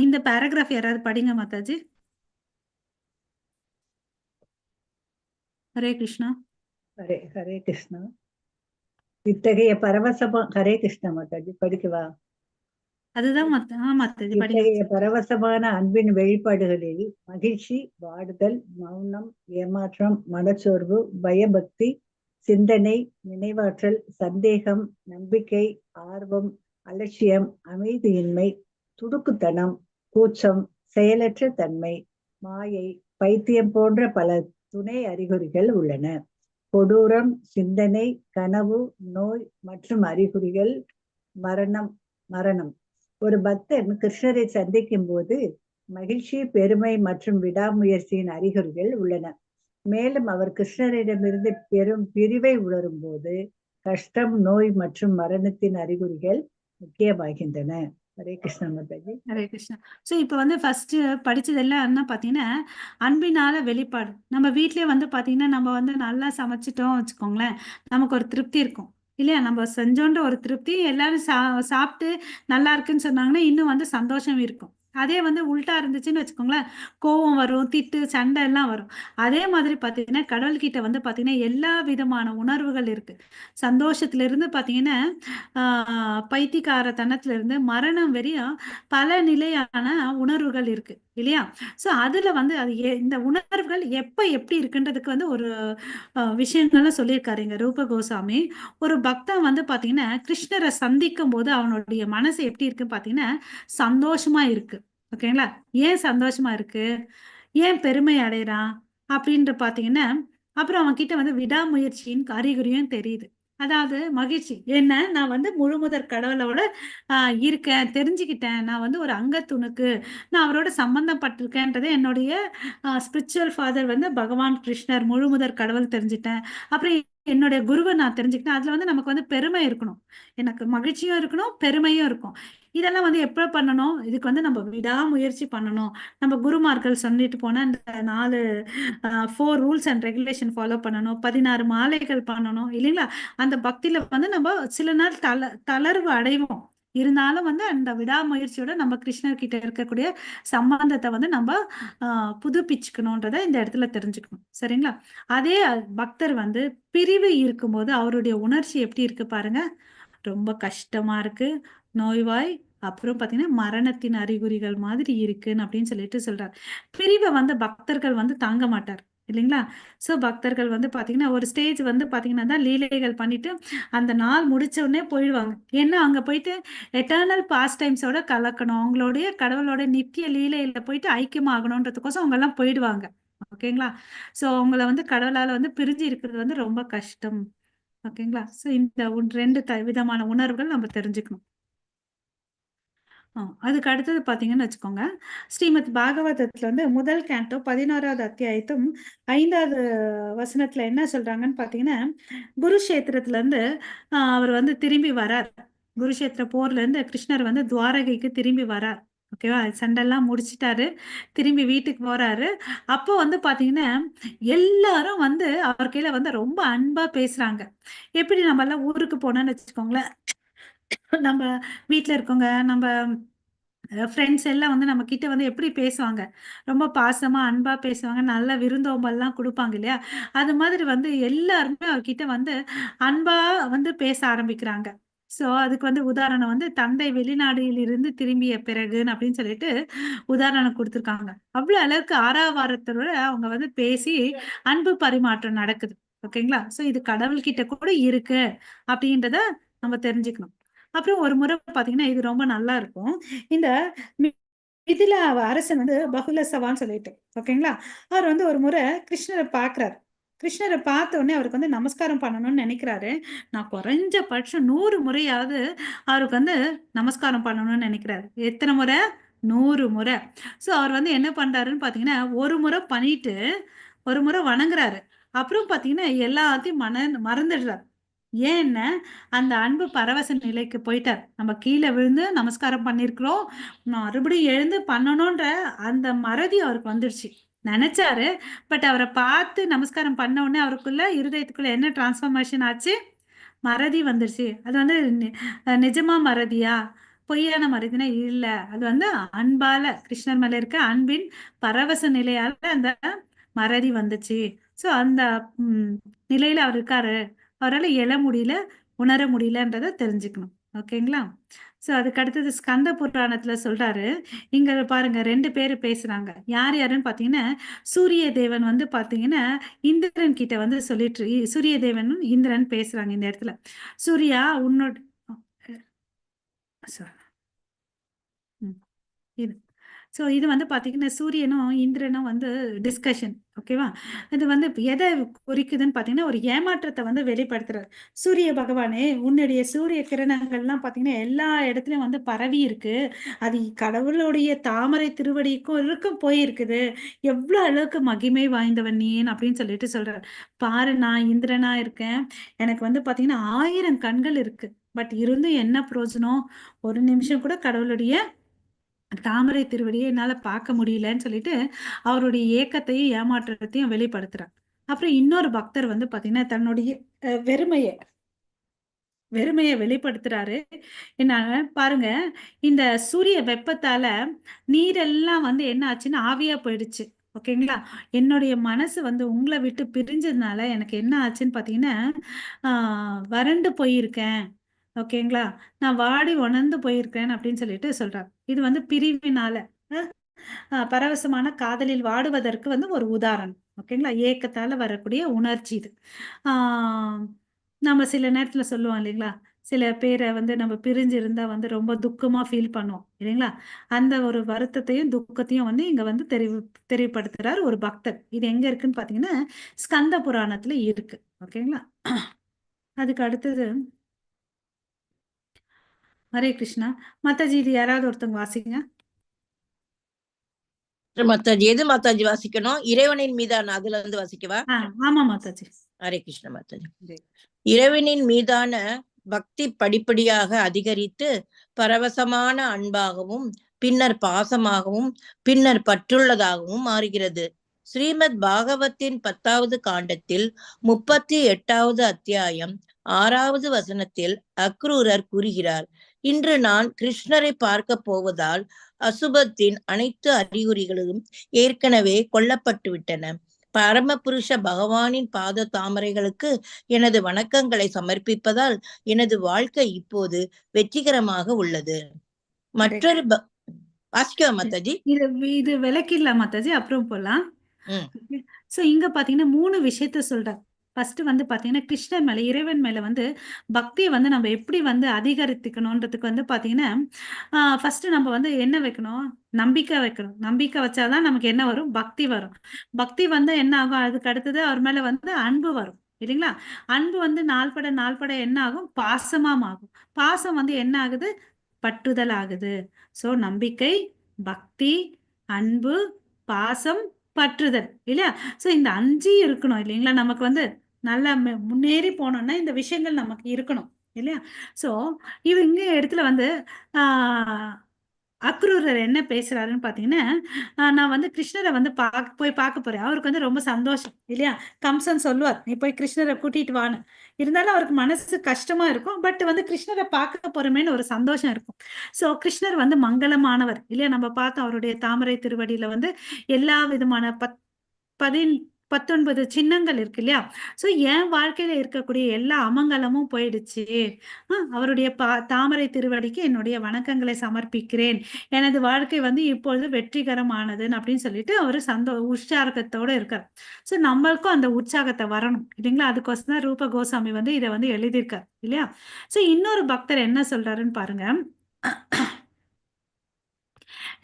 இந்த பேராகிராஃப் யாராவது படிங்க மாதாஜி. ஹரே கிருஷ்ணா. ஹரே ஹரே கிருஷ்ணா. இத்தகைய பரவசமா ஹரே கிருஷ்ணா மாதாஜி படிக்கவா? அதுதான் மாதாஜி படிங்க. இத்தகைய பரவசமான அன்பின் வெளிப்பாடுகளில் மகிழ்ச்சி, வாடுதல், மௌனம், ஏமாற்றம், மனச்சோர்வு, பயபக்தி, சிந்தனை, நினைவாற்றல், சந்தேகம், நம்பிக்கை, ஆர்வம், அலட்சியம், அமைதியின்மை, துடுக்குத்தனம், கூச்சம், செயலற்ற தன்மை, மாயை, பைத்தியம் போன்ற பல துணை அறிகுறிகள் உள்ளன. கொடூரம், சிந்தனை, கனவு, நோய் மற்றும் அறிகுறிகள் மரணம். ஒரு பக்தன் கிருஷ்ணரை சந்திக்கும் போது மகிழ்ச்சி, பெருமை மற்றும் விடாமுயற்சியின் அறிகுறிகள் உள்ளன. மேலும் அவர் கிருஷ்ணரிடமிருந்து பெரும் பிரிவை உணரும் போது கஷ்டம், நோய் மற்றும் மரணத்தின் அறிகுறிகள் முக்கியமாகின்றன. ஹரே கிருஷ்ணா மாதாஜி. ஹரே கிருஷ்ணா. ஸோ இப்போ வந்து ஃபர்ஸ்ட் படிச்சதெல்லாம் என்ன பார்த்தீங்கன்னா அன்பினால வெளிப்பாடு. நம்ம வீட்லயே வந்து பார்த்தீங்கன்னா நம்ம வந்து நல்லா சமைச்சிட்டோம் வச்சுக்கோங்களேன், நமக்கு ஒரு திருப்தி இருக்கும் இல்லையா? நம்ம செஞ்சோன்ற ஒரு திருப்தி, எல்லாரும் சாப்பிட்டு நல்லா இருக்குன்னு சொன்னாங்கன்னா இன்னும் வந்து சந்தோஷம் இருக்கும். அதே வந்து உல்ட்டா இருந்துச்சுன்னு வச்சுக்கோங்களேன், கோவம் வரும், திட்டு, சண்டை எல்லாம் வரும். அதே மாதிரி பார்த்தீங்கன்னா கடவுள்கிட்ட வந்து பார்த்தீங்கன்னா எல்லா விதமான உணர்வுகள் இருக்கு. சந்தோஷத்துல இருந்து பார்த்தீங்கன்னா பைத்தியக்காரத்தனத்துல இருந்து மரணம் வரையும் பல நிலையான உணர்வுகள் இருக்கு இல்லையா? ஸோ அதுல வந்து அது இந்த உணர்வுகள் எப்ப எப்படி இருக்குன்றதுக்கு வந்து ஒரு விஷயங்களும் சொல்லியிருக்காரு இங்க ரூப கோசாமி. ஒரு பக்தன் வந்து பாத்தீங்கன்னா கிருஷ்ணரை சந்திக்கும் போது அவனுடைய மனசு எப்படி இருக்கு பாத்தீங்கன்னா சந்தோஷமா இருக்கு. ஓகேங்களா? ஏன் சந்தோஷமா இருக்கு, ஏன் பெருமை அடைறான் அப்படின்ற பாத்தீங்கன்னா அப்புறம் அவன் கிட்ட வந்து விடாமுயற்சியின் அறிகுறியும் தெரியுது. அதாவது மகிழ்ச்சி என்ன, நான் வந்து முழுமுதற் கடவுளோட இருக்கேன், தெரிஞ்சுக்கிட்டேன், நான் வந்து ஒரு அங்கத்துணுக்கு, நான் அவரோட சம்பந்தப்பட்டிருக்கேன்றது என்னுடைய ஸ்பிரிச்சுவல் ஃபாதர் வந்து பகவான் கிருஷ்ணர், முழுமுதற் கடவுள் தெரிஞ்சுட்டேன். அப்புறம் என்னுடைய குருவை நான் தெரிஞ்சுக்கிட்டேன். அதுல வந்து நமக்கு வந்து பெருமை இருக்கணும், எனக்கு மகிழ்ச்சியும் இருக்கணும், பெருமையும் இருக்கும். இதெல்லாம் வந்து எப்ப பண்ணணும், இதுக்கு வந்து நம்ம விடாமுயற்சி பண்ணணும். நம்ம குருமார்கள் சொல்லிட்டு போன இந்த 4 ரூல்ஸ் அண்ட் ரெகுலேஷன் ஃபாலோ பண்ணணும், 16 மாலைகள் பண்ணணும் இல்லைங்களா? அந்த பக்தியில வந்து நம்ம சில நாள் தளர்வு அடைவோம். இருந்தாலும் வந்து அந்த விடாமுயற்சியோட நம்ம கிருஷ்ணர் கிட்ட இருக்கக்கூடிய சம்பந்தத்தை வந்து நம்ம புதுப்பிச்சுக்கணும்ன்றத இந்த இடத்துல தெரிஞ்சுக்கணும். சரிங்களா? அதே பக்தர் வந்து பிரிவு இருக்கும்போது அவருடைய உணர்ச்சி எப்படி இருக்கு பாருங்க, ரொம்ப கஷ்டமா இருக்கு, நோய்வாய், அப்புறம் பாத்தீங்கன்னா மரணத்தின் அறிகுறிகள் மாதிரி இருக்குன்னு அப்படின்னு சொல்லிட்டு சொல்றாரு. பிரிவை வந்து பக்தர்கள் வந்து தாங்க மாட்டார் இல்லைங்களா? சோ பக்தர்கள் வந்து பாத்தீங்கன்னா ஒரு ஸ்டேஜ் வந்து பாத்தீங்கன்னா தான் லீலைகள் பண்ணிட்டு அந்த நாள் முடிச்ச உடனே போயிடுவாங்க. ஏன்னா அங்க போயிட்டு எட்டர்னல் பாஸ்ட் டைம்ஸோட கலக்கணும், அவங்களுடைய கடவுளோட நித்திய லீலையில போயிட்டு ஐக்கியமாகணுன்றதுக்கோசம் அவங்க எல்லாம் போயிடுவாங்க. ஓகேங்களா? சோ அவங்கள வந்து கடவுளால வந்து பிரிஞ்சு இருக்கிறது வந்து ரொம்ப கஷ்டம். ஓகேங்களா? சோ இந்த 2 விதமான உணர்வுகள் நம்ம தெரிஞ்சுக்கணும். அதுக்கு அடுத்தது பாத்தீங்கன்னு வச்சுக்கோங்க, ஸ்ரீமத் பாகவதத்துல வந்து முதல் கேண்டோ 16வது அத்தியாயத்தும் 5வது வசனத்துல என்ன சொல்றாங்கன்னு பாத்தீங்கன்னா, குருஷேத்திரத்துல இருந்து அவர் வந்து திரும்பி வரார். குருஷேத்திர போர்ல இருந்து கிருஷ்ணர் வந்து துவாரகைக்கு திரும்பி வரார். ஓகேவா? சண்டெல்லாம் முடிச்சிட்டாரு, திரும்பி வீட்டுக்கு போறாரு. அப்போ வந்து பாத்தீங்கன்னா எல்லாரும் வந்து அவர் கையில வந்து ரொம்ப அன்பா பேசுறாங்க. எப்படி நம்ம எல்லாம் ஊருக்கு போனோம்னு வச்சுக்கோங்களேன், நம்ம வீட்ல இருக்கவங்க, நம்ம ஃப்ரெண்ட்ஸ் எல்லாம் வந்து நம்ம கிட்ட வந்து எப்படி பேசுவாங்க, ரொம்ப பாசமா அன்பா பேசுவாங்க, நல்ல விருந்தோம்பல்லாம் கொடுப்பாங்க இல்லையா? அது மாதிரி வந்து எல்லாருமே அவர்கிட்ட வந்து அன்பா வந்து பேச ஆரம்பிக்கிறாங்க. சோ அதுக்கு வந்து உதாரணம் வந்து தந்தை வெளிநாடுகளில் இருந்து திரும்பிய பிறகுன்னு அப்படின்னு சொல்லிட்டு உதாரணம் கொடுத்திருக்காங்க. அவ்வளவு அளவுக்கு ஆரவாரத்தோட அவங்க வந்து பேசி அன்பு பரிமாற்றம் நடக்குது. ஓகேங்களா? சோ இது கடவுள்கிட்ட கூட இருக்கு அப்படின்றத நம்ம தெரிஞ்சுக்கணும். அப்புறம் ஒரு முறை பாத்தீங்கன்னா இது ரொம்ப நல்லா இருக்கும். இந்த மிதிலா அரசன் வந்து பகுலசவான்னு சொல்லிட்டு, ஓகேங்களா? அவர் வந்து ஒரு முறை கிருஷ்ணரை பாக்குறாரு. கிருஷ்ணரை பார்த்த உடனே அவருக்கு வந்து நமஸ்காரம் பண்ணணும்னு நினைக்கிறாரு. நான் குறைஞ்சபட்சம் 100 முறையாவது அவருக்கு வந்து நமஸ்காரம் பண்ணணும்னு நினைக்கிறாரு. எத்தனை முறை? 100 முறை. சோ அவர் வந்து என்ன பண்றாருன்னு பாத்தீங்கன்னா ஒரு முறை பண்ணிட்டு ஒரு முறை வணங்குறாரு. அப்புறம் பாத்தீங்கன்னா எல்லாத்தையும் மறந்துடுறாரு. ஏன்னா அந்த அன்பு பரவச நிலைக்கு போயிட்டார். நம்ம கீழே விழுந்து நமஸ்காரம் பண்ணிருக்கிறோம், மறுபடியும் எழுந்து பண்ணணும்ன்ற அந்த மறதி அவருக்கு வந்துருச்சு. நினைச்சாரு, பட் அவரை பார்த்து நமஸ்காரம் பண்ண உடனே அவருக்குள்ள இருதயத்துக்குள்ள என்ன டிரான்ஸ்ஃபர்மேஷன் ஆச்சு? மறதி வந்துருச்சு. அது வந்து நிஜமா மறதியா, பொய்யான மறதினா இல்ல. அது வந்து அன்பால கிருஷ்ணர் மேல இருக்க அன்பின் பரவச நிலையால அந்த மறதி வந்துச்சு. சோ அந்த ம், நிலையில அவர் இருக்காரு. அவரால எழ முடியல, உணர முடியலன்றத தெரிஞ்சுக்கணும். ஓகேங்களா? சோ அதுக்கு அடுத்தது ஸ்கந்த புராணத்துல சொல்றாரு. இங்க பாருங்க 2 பேரு பேசுறாங்க. யார் யாருன்னு பாத்தீங்கன்னா, சூரிய தேவன் வந்து பாத்தீங்கன்னா இந்திரன் கிட்ட வந்து சூரிய தேவனும் இந்திரன் பேசுறாங்க இந்த இடத்துல. சூர்யா உன்னோட sorry. இது இது வந்து பாத்தீங்கன்னா சூரியனும் இந்திரனும் வந்து டிஸ்கஷன். ஓகேவா? இது வந்து எதை குறிக்குதுன்னு பாத்தீங்கன்னா ஒரு ஏமாற்றத்தை வந்து வெளிப்படுத்துறாரு. சூரிய பகவானே, உன்னுடைய சூரிய கிரணங்கள்லாம் பாத்தீங்கன்னா எல்லா இடத்துலயும் வந்து பரவி இருக்கு. அது கடவுளுடைய தாமரை திருவடிக்கும் இருக்கும் போயிருக்குது. எவ்வளவு அளவுக்கு மகிமை வாய்ந்தவன் நீ அப்படின்னு சொல்லிட்டு சொல்றாரு. பாரு, நான் இந்திரனா இருக்கேன். எனக்கு வந்து பாத்தீங்கன்னா 1000 கண்கள் இருக்கு. பட் இருந்தும் என்ன பிரயோஜனம்? ஒரு நிமிஷம் கூட கடவுளுடைய தாமரை திருவடியை என்னால பார்க்க முடியலன்னு சொல்லிட்டு அவருடைய ஏக்கத்தையும் ஏமாற்றத்தையும் வெளிப்படுத்துறார். அப்புறம் இன்னொரு பக்தர் வந்து பாத்தீங்கன்னா தன்னுடைய வெறுமையை வெளிப்படுத்துறாரு. என்ன பாருங்க, இந்த சூரிய வெப்பத்தால நீரெல்லாம் வந்து என்ன ஆச்சுன்னா ஆவியா போயிடுச்சு. ஓகேங்களா? என்னுடைய மனசு வந்து உங்களை விட்டு பிரிஞ்சதுனால எனக்கு என்ன ஆச்சுன்னு பாத்தீங்கன்னா வறண்டு போயிருக்கேன். ஓகேங்களா? நான் வாடி உணர்ந்து போயிருக்கேன் அப்படின்னு சொல்லிட்டு சொல்றார். இது வந்து பிரிவினால பரவசமான காதலில் வாடுவதற்கு வந்து ஒரு உதாரணம். ஓகேங்களா? ஏக்கத்தால வரக்கூடிய உணர்ச்சி இது. ஆஹ் நம்ம சில நேரத்துல சொல்லுவோம் இல்லைங்களா? சில பேரை வந்து நம்ம பிரிஞ்சு இருந்தா வந்து ரொம்ப துக்கமா ஃபீல் பண்ணுவோம் இல்லைங்களா? அந்த ஒரு வருத்தத்தையும் துக்கத்தையும் வந்து இங்க வந்து தெரிவுபடுத்துறார் ஒரு பக்தர். இது எங்க இருக்குன்னு பாத்தீங்கன்னா ஸ்கந்த புராணத்துல இருக்கு. ஓகேங்களா? அதுக்கு அடுத்தது ஹரே கிருஷ்ணா. மாதாஜி, இது யாராவது ஒருத்தவங்க வாசிங்க. மாதாஜி, எது மாதாஜி வாசிக்கணும்? இறைவனின் மீதான அதுல இருந்து வாசிக்கவா? ஆமா மாதாஜி. ஹரே கிருஷ்ண மாதாஜி. இறைவனின் மீதான பக்தி படிப்படியாக அதிகரித்து பரவசமான அன்பாகவும் பின்னர் பாசமாகவும் பின்னர் பற்றுள்ளதாகவும் மாறுகிறது. ஸ்ரீமத் பாகவத்தின் 10வது காண்டத்தில் 38வது அத்தியாயம் 6வது வசனத்தில் அக்ரூரர் கூறுகிறார், இன்று நான் கிருஷ்ணரை பார்க்க போவதால் அசுபத்தின் அனைத்து அறிகுறிகளும் ஏற்கனவே கொல்லப்பட்டு விட்டன. பரமபுருஷ பகவானின் பாத தாமரைகளுக்கு எனது வணக்கங்களை சமர்ப்பிப்பதால் எனது வாழ்க்கை இப்போது வெற்றிகரமாக உள்ளது. மற்றொரு வாசிக்கவா மாதாஜி? இது விளக்கிடலாம் மாதாஜி, அப்புறம் போலாம். சோ இங்க பாத்தீங்கன்னா 3 விஷயத்த சொல்றார். ஃபர்ஸ்ட் வந்து பாத்தீங்கன்னா கிருஷ்ணர் மேல, இறைவன் மேல வந்து பக்தியை வந்து நம்ம எப்படி வந்து அதிகரித்துக்கணும்ன்றதுக்கு வந்து பாத்தீங்கன்னா ஃபர்ஸ்ட் நம்ம வந்து என்ன வைக்கணும்? நம்பிக்கை வைக்கணும். நம்பிக்கை வச்சாதான் நமக்கு என்ன வரும்? பக்தி வரும். பக்தி வந்து என்ன ஆகும்? அதுக்கு அடுத்தது அவர் மேல வந்து அன்பு வரும் இல்லைங்களா? அன்பு வந்து நாள்பட என்ன ஆகும்? பாசமா ஆகும். பாசம் வந்து என்ன ஆகுது? பற்றுதல் ஆகுது. சோ நம்பிக்கை, பக்தி, அன்பு, பாசம், பற்றுதல் இல்லையா? சோ இந்த 5 இருக்கணும் இல்லைங்களா? நமக்கு வந்து நல்லா முன்னேறி போனோம்னா இந்த விஷயங்கள் நமக்கு இருக்கணும் இல்லையா? சோ இங்க இடத்துல வந்து ஆஹ் அக்ரூரர் என்ன பேசுறாருன்னு பாத்தீங்கன்னா, நான் வந்து கிருஷ்ணரை வந்து போய் பார்க்க போறேன். அவருக்கு வந்து ரொம்ப சந்தோஷம் இல்லையா? கம்சன் சொல்லுவார், நீ போய் கிருஷ்ணரை கூட்டிட்டு வான்னு. இருந்தாலும் அவருக்கு மனசு கஷ்டமா இருக்கும். பட் வந்து கிருஷ்ணரை பார்க்க போறோமேன்னு ஒரு சந்தோஷம் இருக்கும். சோ கிருஷ்ணர் வந்து மங்களமானவர் இல்லையா? நம்ம பார்த்தோம் அவருடைய தாமரை திருவடியில வந்து எல்லா விதமான 19 சின்னங்கள் இருக்கு இல்லையா? சோ என் வாழ்க்கையில இருக்கக்கூடிய எல்லா அமங்கலமும் போயிடுச்சு. அவருடைய தாமரை திருவடிக்கு என்னுடைய வணக்கங்களை சமர்ப்பிக்கிறேன். எனது வாழ்க்கை வந்து இப்பொழுது வெற்றிகரமானதுன்னு அப்படின்னு சொல்லிட்டு அவரு உற்சாகத்தோட இருக்கார். சோ நம்மளுக்கும் அந்த உற்சாகத்தை வரணும் இல்லைங்களா? அதுக்கோசம் தான் ரூப கோசாமி வந்து இதை வந்து எழுதியிருக்கார் இல்லையா? சோ இன்னொரு பக்தர் என்ன சொல்றாருன்னு பாருங்க.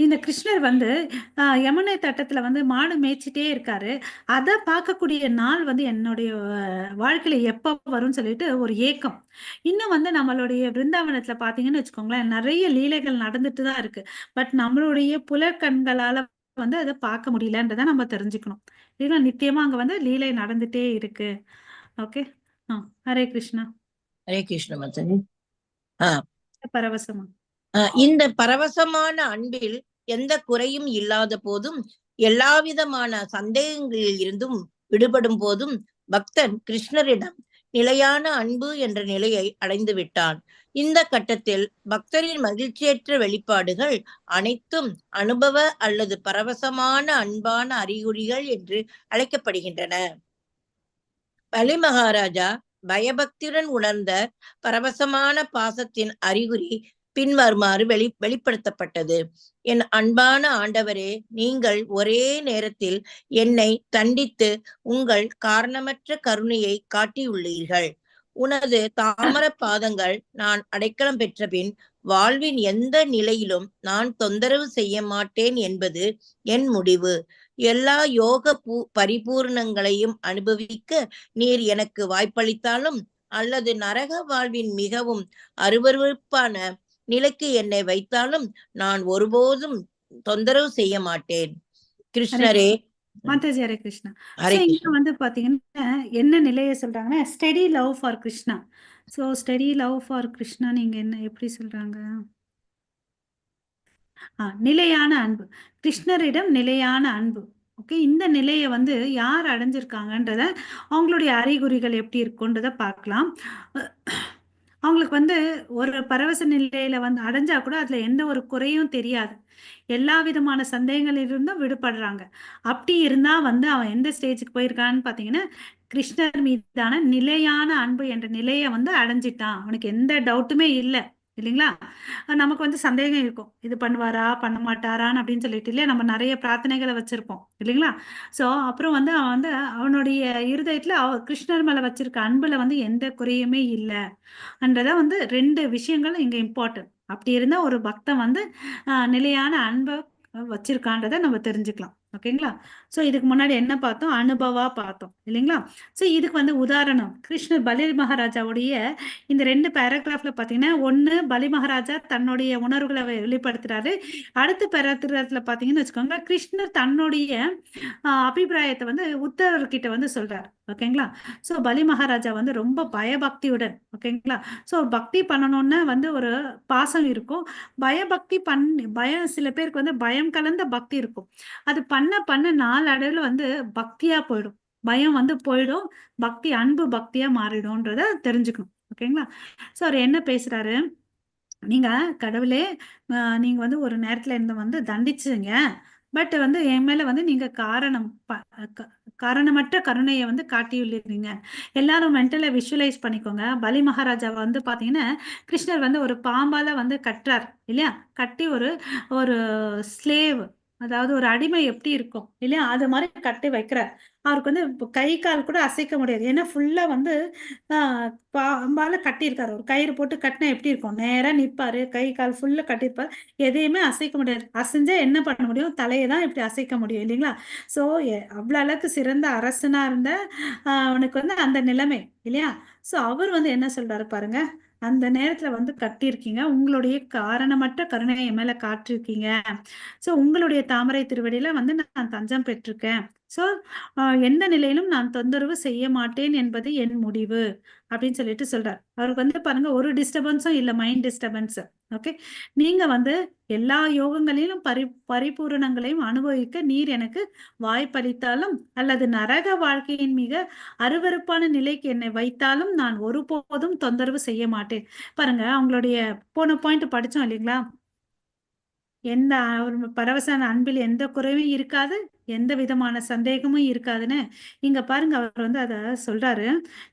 இந்த கிருஷ்ணர் வந்து யமுனை தட்டத்துல வந்து மாடு மேய்ச்சிட்டே இருக்காரு. அதை பார்க்கக்கூடிய நாள் வந்து என்னுடைய வாழ்க்கையில எப்ப வரும்னு சொல்லிட்டு ஒரு ஏக்கம். இன்னும் வந்து நம்மளுடைய பிருந்தாவனத்துல பாத்தீங்கன்னு வச்சுக்கோங்களேன், நிறைய லீலைகள் நடந்துட்டு தான் இருக்கு. பட் நம்மளுடைய புலக்கண்களால வந்து அதை பார்க்க முடியலன்றதை நம்ம தெரிஞ்சுக்கணும். இல்லைங்களா? நிச்சயமா அங்க வந்து லீலை நடந்துட்டே இருக்கு. ஓகே. ஹரே கிருஷ்ணா. ஹரே கிருஷ்ண மாதாஜி. பரவசமா இந்த பரவசமான அன்பில் எந்த குறையும் இல்லாத போதும், எல்லாவிதமான சந்தேகங்களில் இருந்தும் விடுபடும் போதும் பக்தன் கிருஷ்ணரிடம் நிலையான அன்பு என்ற நிலையை அடைந்து விட்டான். இந்த கட்டத்தில் பக்தரின் மகிழ்ச்சியற்ற வெளிப்பாடுகள் அனைத்தும் அனுபவ அல்லது பரவசமான அன்பான அறிகுறிகள் என்று அழைக்கப்படுகின்றன. பலி மகாராஜா பயபக்தியுடன் உணர்ந்த பரவசமான பாசத்தின் அறிகுறி பின்வருமாறு வெளிப்படுத்தப்பட்டது. என் அன்பான ஆண்டவரே, நீங்கள் ஒரே நேரத்தில் என்னை தண்டித்து உங்கள் காரணமற்ற கருணையை காட்டியுள்ளீர்கள். உனது தாமர பாதங்கள் நான் அடைக்கலம் பெற்ற பின் வாழ்வின் எந்த நிலையிலும் நான் தொந்தரவு செய்ய மாட்டேன் என்பது என் முடிவு. எல்லா யோக பரிபூர்ணங்களையும் அனுபவிக்க நீர் எனக்கு வாய்ப்பளித்தாலும் அல்லது நரக வாழ்வின் மிகவும் அருவருப்பான நிலைக்கு என்னை வைத்தாலும் நான் ஒருபோதும் தொந்தரவு செய்ய மாட்டேன். கிருஷ்ணரே. மாதாஜி, ஹரே கிருஷ்ணா. ஹரே இங்க கிருஷ்ணா. வந்து பாத்தீங்கன்னா என்ன நிலையை சொல்றாங்கன்னா, steady love for Krishna. So steady love for Krishna நீங்க என்ன எப்படி சொல்றாங்க? நிலையான அன்பு, கிருஷ்ணரிடம் நிலையான அன்பு. ஓகே, இந்த நிலையை வந்து யார் அடைஞ்சிருக்காங்கன்றத அவங்களுடைய அறிகுறிகள் எப்படி இருக்குன்றத பார்க்கலாம். அவங்களுக்கு வந்து ஒரு பரவச நிலையில வந்து அடைஞ்சா கூட அதுல எந்த ஒரு குறையும் தெரியாது. எல்லா விதமான சந்தேகங்களிலிருந்தும் விடுபடுறாங்க. அப்படி இருந்தா வந்து அவன் எந்த ஸ்டேஜுக்கு போயிருக்கான்னு பாத்தீங்கன்னா, கிருஷ்ணர் மீதான நிலையான அன்பு என்ற நிலையை வந்து அடைஞ்சிட்டான். அவனுக்கு எந்த டவுட்டுமே இல்லை, இல்லைங்களா? நமக்கு வந்து சந்தேகம் இருக்கும், இது பண்ணுவாரா பண்ண மாட்டாரான்னு அப்படின்னு சொல்லிட்டு இல்லையா, நம்ம நிறைய பிரார்த்தனைகளை வச்சிருப்போம் இல்லைங்களா? ஸோ அப்புறம் வந்து அவன் வந்து அவனுடைய இருதயத்துல கிருஷ்ணர் மேல வச்சிருக்க அன்புல வந்து எந்த குறையுமே இல்லை என்றதை வந்து 2 விஷயங்கள் இங்க இம்பார்ட்டன்ட். அப்படி இருந்தா ஒரு பக்தன் வந்து நிலையான அன்பை வச்சிருக்கான்றதை நம்ம தெரிஞ்சுக்கலாம். ஓகேங்களா? ஸோ இதுக்கு முன்னாடி என்ன பார்த்தோம்? அனுபவா பார்த்தோம் இல்லைங்களா? ஸோ இதுக்கு வந்து உதாரணம் கிருஷ்ணர் பலி மகாராஜாவுடைய இந்த 2 பேராகிராஃப்ல பார்த்தீங்கன்னா, ஒன்று பலி மகாராஜா தன்னுடைய உணர்வுகளை வெளிப்படுத்துறாரு. அடுத்த பேராகிராஃப்ல பார்த்தீங்கன்னு வச்சுக்கோங்க, கிருஷ்ணர் தன்னுடைய அபிப்பிராயத்தை வந்து உத்தவர்கிட்ட வந்து சொல்றாரு. ஓகேங்களா? ஸோ பலி மகாராஜா வந்து ரொம்ப பயபக்தியுடன், ஓகேங்களா? ஸோ பக்தி பண்ணணும்னா வந்து ஒரு பாசம் இருக்கும், பயபக்தி பயம், சில பேருக்கு வந்து பயம் கலந்த பக்தி இருக்கும். அது பண்ண நாளடைவில் வந்து பக்தியா போயிடும், பயம் வந்து போயிடும், பக்தி அன்பு பக்தியா மாறிடும்ன்றத தெரிஞ்சுக்கணும். ஓகேங்களா? ஸோ அவர் என்ன பேசுறாரு, நீங்க கடவுளே, நீங்க வந்து ஒரு நேரத்துல என்ன வந்து தண்டிச்சுங்க, பட் வந்து என் மேல வந்து நீங்க காரணமற்ற கருணையை வந்து காட்டியுள்ளீங்க. எல்லாரும் மென்டலா விஷுவலைஸ் பண்ணிக்கோங்க. பலி மகாராஜா வந்து பாத்தீங்கன்னா, கிருஷ்ணர் வந்து ஒரு பாம்பால வந்து கட்டுறார் இல்லையா? கட்டி ஒரு ஒரு ஸ்லேவ், அதாவது ஒரு அடிமை எப்படி இருக்கும் இல்லையா, அது மாதிரி கட்டி வைக்கிறார். அவருக்கு வந்து கை கால் கூட அசைக்க முடியாது, ஏன்னா ஃபுல்லா வந்து பாம்பால கட்டியிருக்காரு. ஒரு கயிறு போட்டு கட்டினா எப்படி இருக்கும், நேரா நிற்பாரு, கை கால் ஃபுல்லா கட்டியிருப்பாரு, எதையுமே அசைக்க முடியாது. அசைஞ்சா என்ன பண்ண முடியும், தலையை தான் இப்படி அசைக்க முடியும் இல்லைங்களா? ஸோ அவ்வளோ அளவுக்கு சிறந்த அரசனா இருந்த அவனுக்கு வந்து அந்த நிலைமை இல்லையா? ஸோ அவர் வந்து என்ன சொல்றாரு பாருங்க, அந்த நேரத்துல வந்து கட்டியிருக்கீங்க, உங்களுடைய காரணமற்ற கருணையை என் மேல காட்டிருக்கீங்க. ஸோ உங்களுடைய தாமரை திருவடியில வந்து நான் தஞ்சம் பெற்றிருக்கேன். ஸோ எந்த நிலையிலும் நான் தொந்தரவு செய்ய மாட்டேன் என்பது என் முடிவு அப்படின்னு சொல்லிட்டு சொல்றார். அவருக்கு வந்து பாருங்க ஒரு டிஸ்டர்பன்ஸும் இல்லை, மைண்ட் டிஸ்டர்பன்ஸ். ஓகே, நீங்க வந்து எல்லா யோகங்களிலும் பரிபூரணங்களையும் அனுபவிக்க நீர் எனக்கு வாய்ப்பளித்தாலும் அல்லது நரக வாழ்க்கையின் மிக அருவருப்பான நிலைக்கு என்னை வைத்தாலும் நான் ஒருபோதும் தொந்தரவு செய்ய மாட்டேன். பாருங்க, அவங்களுடைய போன பாயிண்ட் படிச்சோம் இல்லைங்களா, எந்த பரவச அன்பில் எந்த குறைவும் இருக்காது, எந்த விதமான சந்தேகமும் இருக்காதுன்னு. இங்க பாருங்க, அவர் வந்து அத சொல்றாரு,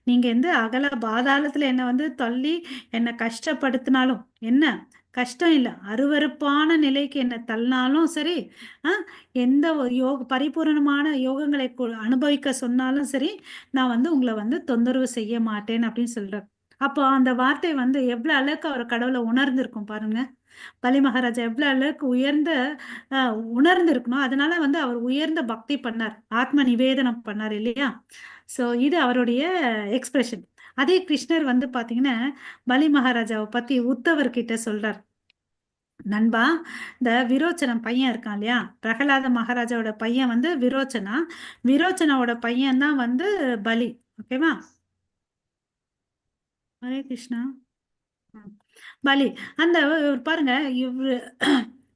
நீங்க எந்த அகல பாதாளத்துல என்ன வந்து தள்ளி என்னை கஷ்டப்படுத்தினாலும், என்ன கஷ்டம் இல்லை, அருவருப்பான நிலைக்கு என்ன தள்ளினாலும் சரி, எந்த பரிபூரணமான யோகங்களை அனுபவிக்க சொன்னாலும் சரி, நான் வந்து உங்களை வந்து தொந்தரவு செய்ய மாட்டேன் அப்படின்னு சொல்றாரு. அப்போ அந்த வார்த்தை வந்து எவ்வளவு அளவுக்கு அவர் கடவுளை உணர்ந்திருக்கும் பாருங்க. பலி மகாராஜா எவ்வளவு அளவுக்கு உணர்ந்து இருக்கணும், அதனால வந்து அவர் உயர்ந்த பக்தி பண்ணார், ஆத்ம நிவேதனம் பண்ணார் இல்லையா? சோ இது அவருடைய எக்ஸ்பிரஷன். அதே கிருஷ்ணர் வந்து பாத்தீங்கன்னா பலி மகாராஜாவை பத்தி உத்தவர்கிட்ட சொல்றார், நண்பா, இந்த விரோச்சனம் பையன் இருக்கான் இல்லையா, பிரகலாத மகாராஜாவோட பையன் வந்து விரோச்சனாவோட பையன் தான் வந்து பலி. ஓகேவா? ஹரே கிருஷ்ணா. பலி அந்த பாருங்க,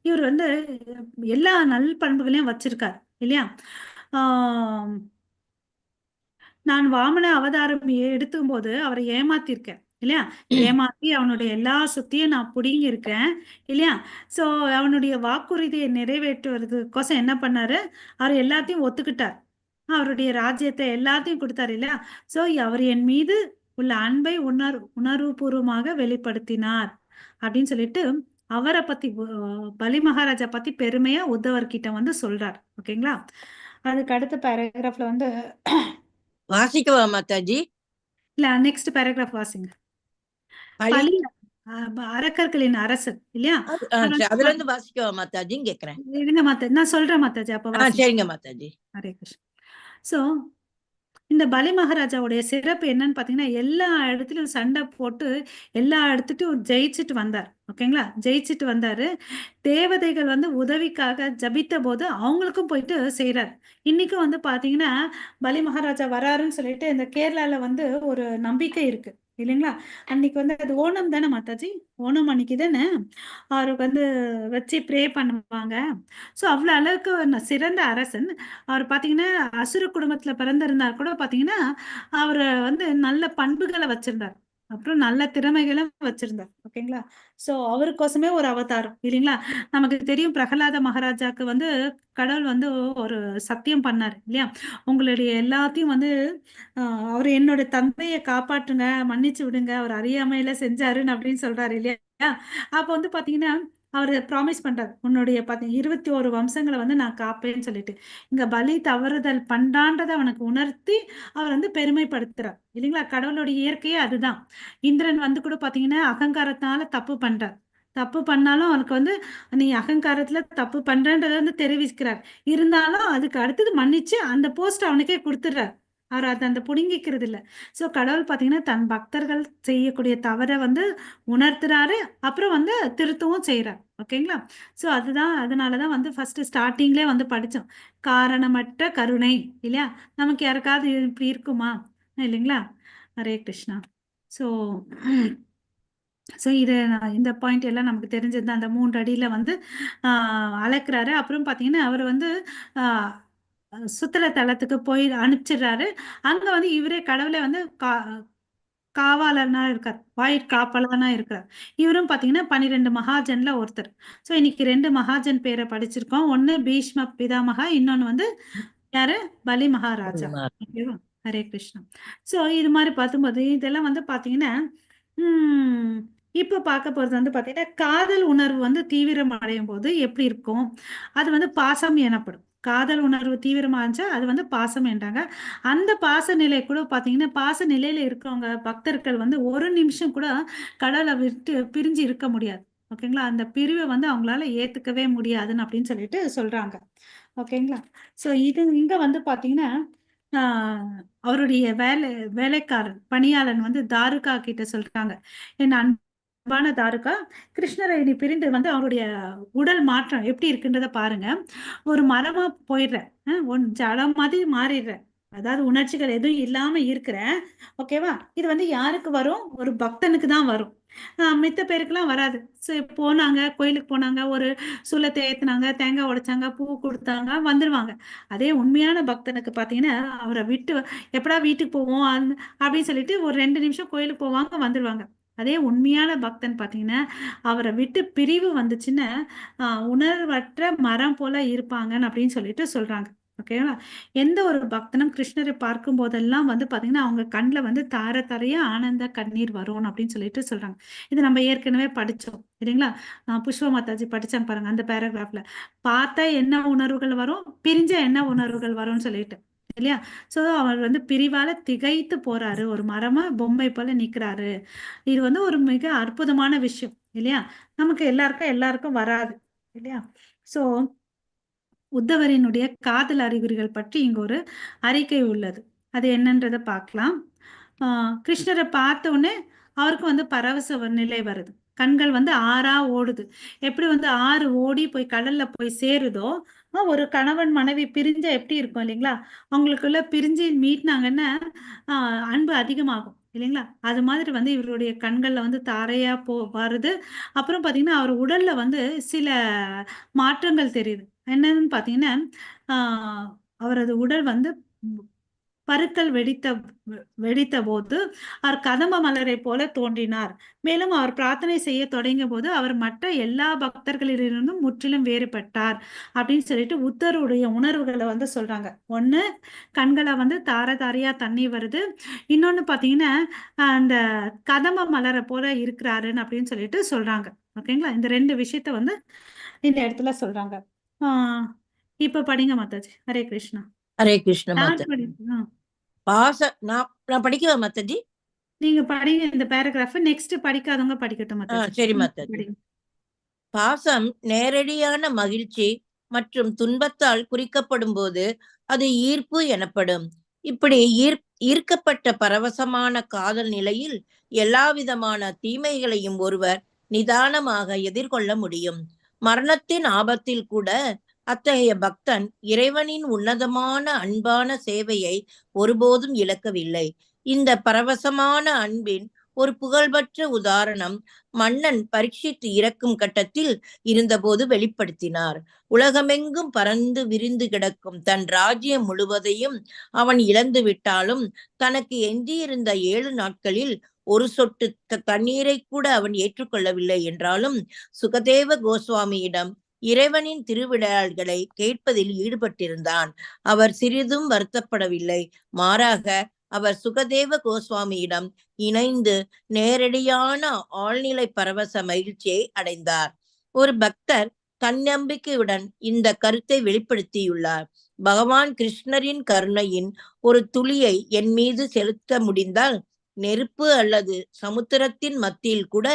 இவர் வந்து எல்லா நல் பண்புகளையும் வச்சிருக்கார் இல்லையா? நான் வாமன அவதாரம் எடுத்தும் போது அவரை ஏமாத்திருக்கேன் இல்லையா, ஏமாத்தி அவனுடைய எல்லா சொத்தையும் நான் புடுங்கி இருக்கேன் இல்லையா. சோ அவனுடைய வாக்குறுதியை நிறைவேற்றுவதற்கோசம் என்ன பண்ணாரு, அவர் எல்லாத்தையும் ஒத்துக்கிட்டார், அவருடைய ராஜ்யத்தை எல்லாத்தையும் கொடுத்தாரு இல்லையா. சோ அவர் என் மீது உள்ள அன்பை உணர்வுபூர்வமாக வெளிப்படுத்தினார் அப்படின்னு சொல்லிட்டு அவரை பத்தி பலி மகாராஜா பத்தி பெருமையா உத்தவர் கிட்ட வந்து சொல்றார். ஓகேங்களா. அதுக்கு அடுத்த பேராகிராஃப்ல வந்து வாசிக்கவா மாதாஜி? இல்ல, நெக்ஸ்ட் பேராகிராஃப் வாசிங்க. பழி பலி அரக்கர்களின் அரசர் இல்லையா. அதுல இருந்து வாசிக்கவா மாதாஜின்னு கேக்குறேன். இருங்க மாதாஜி, நான் சொல்றேன் மாதாஜி, அப்ப வாசிங்க. சரிங்க மாதாஜி. ஹரே கிருஷ்ணா. சோ இந்த பலி மகாராஜாவுடைய சிறப்பு என்னன்னு பாத்தீங்கன்னா, எல்லா இடத்துலயும் சண்டை போட்டு எல்லா இடத்துட்டும் ஜெயிச்சுட்டு வந்தார். ஓகேங்களா, ஜெயிச்சுட்டு வந்தாரு. தேவதைகள் வந்து உதவிக்காக ஜபித்த போது அவங்களுக்கும் போயிட்டு செய்யறாரு. இன்னைக்கும் வந்து பாத்தீங்கன்னா பலி மகாராஜா வராருன்னு சொல்லிட்டு இந்த கேரளால வந்து ஒரு நம்பிக்கை இருக்கு இல்லைங்களா. அன்னைக்கு வந்து அது ஓணம் தானே மாதாஜி, ஓணம் அன்னைக்கு தானே அவருக்கு வந்து வச்சு ப்ரே பண்ணுவாங்க. ஸோ அவ்வளோ அளவுக்கு சிறந்த அரசன் அவர். பார்த்தீங்கன்னா அசுர குடும்பத்துல பிறந்திருந்தார் கூட பார்த்தீங்கன்னா அவர் வந்து நல்ல பண்புகளை வச்சிருந்தார், அப்புறம் நல்ல திறமைகளும் வச்சிருந்தார். ஓகேங்களா. சோ அவருக்கோசமே ஒரு அவதாரம் இல்லைங்களா. நமக்கு தெரியும் பிரகலாத மகாராஜாக்கு வந்து கடவுள் வந்து ஒரு சத்தியம் பண்ணாரு இல்லையா, உங்களுடைய எல்லாத்தையும் வந்து அவர் என்னோட தந்தையை காப்பாற்றுங்க, மன்னிச்சு விடுங்க, அவர் அறியாமையில செஞ்சாருன்னு அப்படின்னு சொல்றாரு இல்லையா. அப்ப வந்து பாத்தீங்கன்னா அவர் ப்ராமிஸ் பண்றாரு, உன்னுடைய 21 வம்சங்களை வந்து நான் காப்பேன்னு சொல்லிட்டு. இங்க பலி தவறுதல் பண்றான்றதை அவனுக்கு உணர்த்தி அவர் வந்து பெருமைப்படுத்துறார் இல்லைங்களா. கடவுளுடைய இயற்கையே அதுதான். இந்திரன் வந்து கூட பாத்தீங்கன்னா அகங்காரத்தினால தப்பு பண்றார். தப்பு பண்ணாலும் அவனுக்கு வந்து நீ அகங்காரத்துல தப்பு பண்றன்றத வந்து தெரிவிக்கிறார். இருந்தாலும் அதுக்கு அடுத்தது மன்னிச்சு அந்த போஸ்ட் அவனுக்கே கொடுத்துடுறார். அவர் அதை அந்த புடுங்கிக்கிறது இல்லை. ஸோ கடவுள் பார்த்தீங்கன்னா தன் பக்தர்கள் செய்யக்கூடிய தவறை வந்து உணர்த்துறாரு, அப்புறம் வந்து திருத்தவும் செய்யறாரு. ஓகேங்களா. ஸோ அதுதான், அதனாலதான் வந்து ஃபர்ஸ்ட் ஸ்டார்டிங்லேயே வந்து படித்தோம், காரணமற்ற கருணை இல்லையா. நமக்கு யாருக்காவது இப்படி இருக்குமா இல்லைங்களா. ஹரே கிருஷ்ணா. ஸோ இது இந்த பாயிண்ட் எல்லாம் நமக்கு தெரிஞ்சது. அந்த 3 அடியில வந்து அளக்குறாரு. அப்புறம் பார்த்தீங்கன்னா அவர் வந்து சுத்தல தலத்துக்கு போய் அனுப்பிச்சிடுறாரு. அங்க வந்து இவரே கடவுளை வந்து காவாளனா இருக்கார், வாயிற் காப்பாளனா இருக்கார். இவரும் பாத்தீங்கன்னா 12 மகாஜன்ல ஒருத்தர். சோ இன்னைக்கு 2 மகாஜன் பேரை படிச்சிருக்கோம். ஒண்ணு பீஷ்ம பிதாமகா, இன்னொன்னு வந்து யாரு, பலி மகாராஜா. ஓகேவா. ஹரே கிருஷ்ணா. சோ இது மாதிரி பார்க்கும்போது இதெல்லாம் வந்து பாத்தீங்கன்னா இப்ப பார்க்க போறது வந்து பாத்தீங்கன்னா காதல் உணர்வு வந்து தீவிரம் அடையும் போது எப்படி இருக்கும், அது வந்து பாசம் எனப்படும். காதல் உணர்வு தீவிரமா இருந்துச்சா அது வந்து பாசம் என்றாங்க. அந்த பாச நிலை கூட பாத்தீங்கன்னா பாச நிலையில இருக்கவங்க பக்தர்கள் வந்து ஒரு நிமிஷம் கூட கடவுளை விட்டு பிரிஞ்சு இருக்க முடியாது. ஓகேங்களா. அந்த பிரிவை வந்து அவங்களால ஏத்துக்கவே முடியாதுன்னு அப்படின்னு சொல்லிட்டு சொல்றாங்க. ஓகேங்களா. சோ இது இங்க வந்து பாத்தீங்கன்னா அவருடைய வேலைக்காரன் பணியாளன் வந்து தாருகா கிட்ட சொல்றாங்க, என் அன்பான தாருகா, கிருஷ்ணரை நீ பிரிந்து வந்து அவருடைய உடல் மாற்றம் எப்படி இருக்குன்றத பாருங்க. ஒரு மரமா போயிடுற, ஜடம் மாதிரி மாறிடுற, அதாவது உணர்ச்சிகள் எதுவும் இல்லாம இருக்கிற. ஓகேவா. இது வந்து யாருக்கு வரும், ஒரு பக்தனுக்கு தான் வரும். மித்த பேருக்குலாம் வராது. போனாங்க, கோயிலுக்கு போனாங்க, ஒரு சூலத்தை ஏத்துனாங்க, தேங்காய் உடைச்சாங்க, பூ கொடுத்தாங்க, வந்துருவாங்க. அதே உண்மையான பக்தனுக்கு பாத்தீங்கன்னா அவரை விட்டு எப்படா வீட்டுக்கு போவோம் அப்படின்னு சொல்லிட்டு ஒரு 2 நிமிஷம் கோயிலுக்கு போவாங்க, வந்துருவாங்க. அதே உண்மையான பக்தன் பாத்தீங்கன்னா அவரை விட்டு பிரிவு வந்துச்சுன்னா உணர்வற்ற மரம் போல இருப்பாங்கன்னு அப்படின்னு சொல்லிட்டு சொல்றாங்க. ஓகேவா. எந்த ஒரு பக்தனும் கிருஷ்ணரை பார்க்கும் போதெல்லாம் வந்து பாத்தீங்கன்னா அவங்க கண்ணுல வந்து தார தாரையா ஆனந்த கண்ணீர் வரும் அப்படின்னு சொல்லிட்டு சொல்றாங்க. இது நம்ம ஏற்கனவே படிச்சோம் இல்லைங்களா. புஷ்ப மாதாஜி படிச்சாங்க பாருங்க அந்த பேராகிராஃப்ல. பார்த்தா என்ன உணர்வுகள் வரும், பிரிஞ்ச என்ன உணர்வுகள் வரும்னு சொல்லிட்டு இல்லையா. சோ அவர் வந்து பிரிவால திகைத்து போறாரு, ஒரு மரமா பொம்மை போல நிக்கிறாரு. இது வந்து ஒரு மிக அற்புதமான விஷயம் இல்லையா. நமக்கு எல்லாருக்கும் வராது இல்லையா. சோ உத்தவரினுடைய காதல் அறிகுறிகள் பற்றி இங்க ஒரு அறிக்கை உள்ளது. அது என்னன்றதை பார்க்கலாம். கிருஷ்ணரை பார்த்த உடனே அவருக்கு வந்து பரவச நிலை வருது. கண்கள் வந்து ஆறா ஓடுது. எப்படி வந்து ஆறு ஓடி போய் கடல்ல போய் சேருதோ, ஒரு கணவன் மனைவி பிரிஞ்சா எப்படி இருக்கும் இல்லைங்களா. அவங்களுக்குள்ள பிரிஞ்சு மீட்னாங்கன்னா அன்பு அதிகமாகும் இல்லைங்களா. அது மாதிரி வந்து இவருடைய கண்கள்ல வந்து தாரையா வருது. அப்புறம் பாத்தீங்கன்னா அவர் உடல்ல வந்து சில மாற்றங்கள் தெரியுது. என்னன்னு பாத்தீங்கன்னா அவரது உடல் வந்து பருக்கள் வெடித்த போது அவர் கதம்ப மலரை போல தோன்றினார். மேலும் அவர் பிரார்த்தனை செய்ய தொடங்கிய போது அவர் மற்ற எல்லா பக்தர்களிலிருந்தும் முற்றிலும் வேறுபட்டார் அப்படின்னு சொல்லிட்டு புத்தருடைய உணர்வுகளை வந்து சொல்றாங்க. ஒண்ணு, கண்களை வந்து தார தாரையா தண்ணி வருது. இன்னொன்னு பாத்தீங்கன்னா அந்த கதம்ப மலரை போல இருக்கிறாருன்னு அப்படின்னு சொல்லிட்டு சொல்றாங்க. ஓகேங்களா? இந்த ரெண்டு விஷயத்த வந்து இந்த இடத்துல சொல்றாங்க. இப்ப படிங்க மாதாஜி. ஹரே கிருஷ்ணா. ஹரே கிருஷ்ண யார் மாதா. படி நான் படிக்கவா மாதாஜி? நீங்க படிங்க இந்த பேராகிராஃப். நெக்ஸ்ட் படிக்காதவங்க படிக்கட்டும் மாதாஜி. சரி மாதாஜி. பாசம் நேரடியான மகிழ்ச்சி மற்றும் துன்பத்தால் குறிக்கப்படும் போது அது ஈர்ப்பு எனப்படும். இப்படி ஈர்க்கப்பட்ட பரவசமான காதல் நிலையில் எல்லாவிதமான தீமைகளையும் ஒருவர் நிதானமாக எதிர்கொள்ள முடியும். மரணத்தின் ஆபத்தில் கூட அத்தகைய பக்தன் இறைவனின் உன்னதமான அன்பான சேவையை ஒருபோதும் இழக்கவில்லை. இந்த பரவசமான அன்பின் ஒரு புகழ்பெற்ற உதாரணம் மன்னன் பரீட்சித் இறக்கும் கட்டத்தில் இருந்தபோது வெளிப்படுத்தினார். உலகமெங்கும் பறந்து விரிந்து கிடக்கும் தன் ராஜ்யம் முழுவதையும் அவன் இழந்து விட்டாலும் தனக்கு எஞ்சியிருந்த 7 நாட்களில் ஒரு சொட்டு தண்ணீரை கூட அவன் ஏற்றுக்கொள்ளவில்லை என்றாலும் சுகதேவ கோஸ்வாமியிடம் இறைவனின் திருவிழாக்களை கேட்பதில் ஈடுபட்டிருந்தான். அவர் சிறிதும் வருத்தப்படவில்லை. மாறாக அவர் சுகதேவ கோஸ்வாமியிடம் இணைந்து நேரடியான ஆழ்நிலை பரவச மகிழ்ச்சியை அடைந்தார். ஒரு பக்தர் தன்னம்பிக்கையுடன் இந்த கருத்தை வெளிப்படுத்தியுள்ளார். பகவான் கிருஷ்ணரின் கருணையின் ஒரு துளியை என் மீது செலுத்த முடிந்தால் நெருப்பு அல்லது சமுத்திரத்தின் மத்தியில் கூட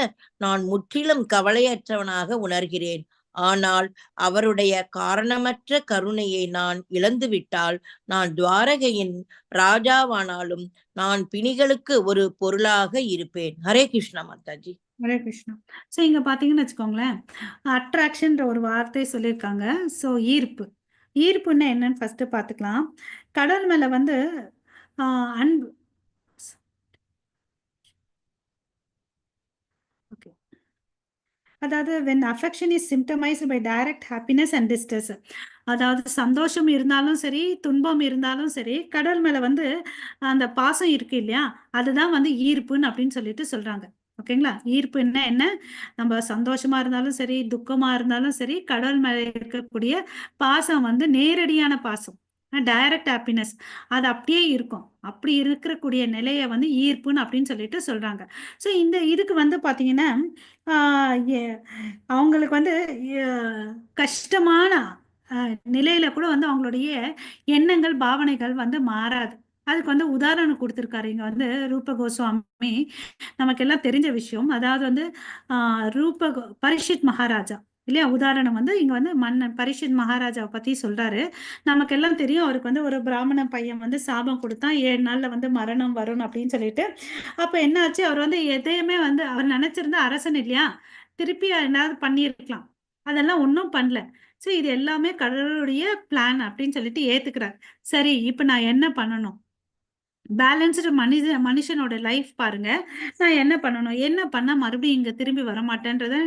நான் முற்றிலும் கவலையற்றவனாக உணர்கிறேன். ஆனால் அவருடைய காரணமற்ற கருணையை நான் இழந்துவிட்டால் நான் துவாரகையின் ராஜாவானாலும் நான் பிணிகளுக்கு ஒரு பொருளாக இருப்பேன். ஹரே கிருஷ்ணா மாதாஜி. ஹரே கிருஷ்ணா. ஸோ இங்க பாத்தீங்கன்னு வச்சுக்கோங்களேன், அட்ராக்ஷன்ற ஒரு வார்த்தை சொல்லியிருக்காங்க. ஸோ ஈர்ப்புன்னா என்னன்னு ஃபர்ஸ்ட் பார்த்துக்கலாம். கடவுள் மேல வந்து அன்பு ஓகே, அதாவது when affection is symptomized by direct happiness and distress, அதாவது சந்தோஷம் இருந்தாலும் சரி துன்பம் இருந்தாலும் சரி கடவுள் மேல வந்து அந்த பாசம் இருக்கு இல்லையா, அதுதான் வந்து ஈர்ப்புன்னு அப்படின்னு சொல்லிட்டு சொல்றாங்க. ஓகேங்களா? ஈர்ப்புன்னா என்ன? நம்ம சந்தோஷமா இருந்தாலும் சரி துக்கமா இருந்தாலும் சரி கடவுள் மேல இருக்கக்கூடிய பாசம் வந்து நேரடியான பாசம், டைரக்ட் ஹாப்பினஸ், அது அப்படியே இருக்கும். அப்படி இருக்கக்கூடிய நிலையை வந்து ஈர்ப்புன்னு அப்படின்னு சொல்லிட்டு சொல்றாங்க. ஸோ இதுக்கு வந்து பாத்தீங்கன்னா அவங்களுக்கு வந்து கஷ்டமான நிலையில கூட வந்து அவங்களுடைய எண்ணங்கள் பாவனைகள் வந்து மாறாது. அதுக்கு வந்து உதாரணம் கொடுத்திருக்காரு இங்க வந்து ரூப கோஸ்வாமி. நமக்கு எல்லாம் தெரிஞ்ச விஷயம். அதாவது வந்து பரீட்சித் மகாராஜா இல்லையா, உதாரணம் வந்து இங்க வந்து மன்னன் பரீட்சித் மகாராஜாவை பத்தி சொல்றாரு. நமக்கு எல்லாம் தெரியும், அவருக்கு வந்து ஒரு பிராமண பையன் வந்து சாபம் கொடுத்தான், 7 நாள்ல வந்து மரணம் வரும் அப்படின்னு சொல்லிட்டு. அப்ப என்னாச்சு, அவர் வந்து எதையுமே வந்து அவர் நினைச்சிருந்த அரசன் இல்லையா, திருப்பி என்னாவது பண்ணியிருக்கலாம், அதெல்லாம் ஒன்றும் பண்ணல. ஸோ இது எல்லாமே கடவுளுடைய பிளான் அப்படின்னு சொல்லிட்டு ஏத்துக்கிறார். சரி, இப்ப நான் என்ன பண்ணணும், பேலன்ஸ்டு மனுஷனோட லைஃப் பாருங்க, நான் என்ன பண்ணணும், என்ன பண்ணா மறுபடியும் இங்க திரும்பி வரமாட்டேன்றத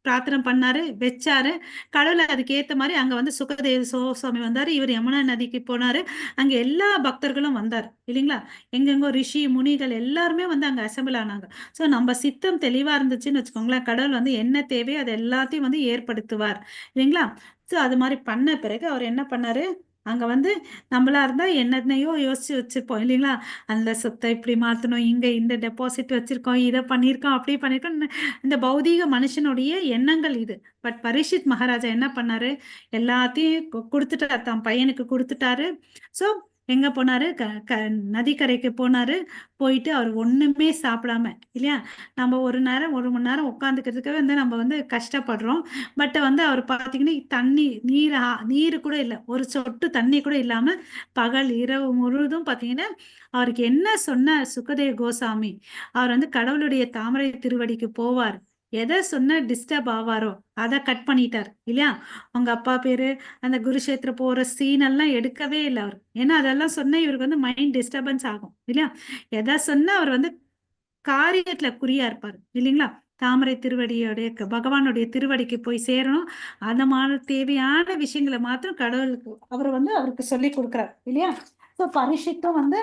பிரார்த்தனை பண்ணாரு, வச்சாரு. கடவுளை அதுக்கு ஏத்த மாதிரி அங்க வந்து சுகதேவ கோஸ்வாமி வந்தாரு, இவர் யமுனா நதிக்கு போனாரு, அங்க எல்லா பக்தர்களும் வந்தார் இல்லைங்களா, எங்கெங்கோ ரிஷி முனிகள் எல்லாருமே வந்து அங்க அசம்பிள் ஆனாங்க. ஸோ நம்ம சித்தம் தெளிவா இருந்துச்சுன்னு வச்சுக்கோங்களேன், கடவுள் வந்து என்ன தேவையோ அது எல்லாத்தையும் வந்து ஏற்படுத்துவார் இல்லைங்களா. ஸோ அது மாதிரி பண்ண பிறகு அவர் என்ன பண்ணாரு, அங்க வந்து நம்மளா இருந்தா என்னென்னையோ யோசிச்சு வச்சிருப்போம் இல்லைங்களா, அந்த சொத்தை இப்படி மாத்தணும், இங்க இந்த டெபாசிட் வச்சிருக்கோம், இதை பண்ணியிருக்கோம், அப்படி பண்ணியிருக்கோம், இந்த பௌதீக மனுஷனுடைய எண்ணங்கள் இது. பட் பரீட்சித் மகாராஜா என்ன பண்ணாரு, எல்லாத்தையும் கொடுத்துட்டாரு, தன் பையனுக்கு கொடுத்துட்டாரு. ஸோ எங்க போனாரு, நதிக்கரைக்கு போனாரு. போயிட்டு அவர் ஒண்ணுமே சாப்பிடாம இல்லையா, நம்ம ஒரு மணி நேரம் உட்காந்துக்கிறதுக்கு வந்து நம்ம வந்து கஷ்டப்படுறோம். பட் வந்து அவர் பார்த்தீங்கன்னா தண்ணி நீர் கூட இல்லை, ஒரு சொட்டு தண்ணி கூட இல்லாம பகல் இரவு முழுவதும் பார்த்தீங்கன்னா அவருக்கு என்ன சொன்ன சுகதேவ கோஸ்வாமி, அவர் வந்து கடவுளுடைய தாமரை திருவடிக்கு போவார், எதை சொன்ன டிஸ்டர்ப் ஆவாரோ அதை கட் பண்ணிட்டார் இல்லையா. உங்க அப்பா பேரு அந்த குருஷேத்திர போற சீன் எல்லாம் எடுக்கவே இல்லை அவர், ஏன்னா அதெல்லாம் சொன்னா இவருக்கு வந்து மைண்ட் டிஸ்டர்பன்ஸ் ஆகும் இல்லையா. எதை சொன்னா அவர் வந்து காரியத்துல குறியா இருப்பாரு இல்லைங்களா, தாமரை திருவடியோடைய பகவானுடைய திருவடிக்கு போய் சேரணும், அந்த மாதிரி தேவையான விஷயங்களை மாத்திரம் கடவுளுக்கு அவர் வந்து அவருக்கு சொல்லி கொடுக்குறார் இல்லையா. ஸோ பரிஷித்தும் வந்து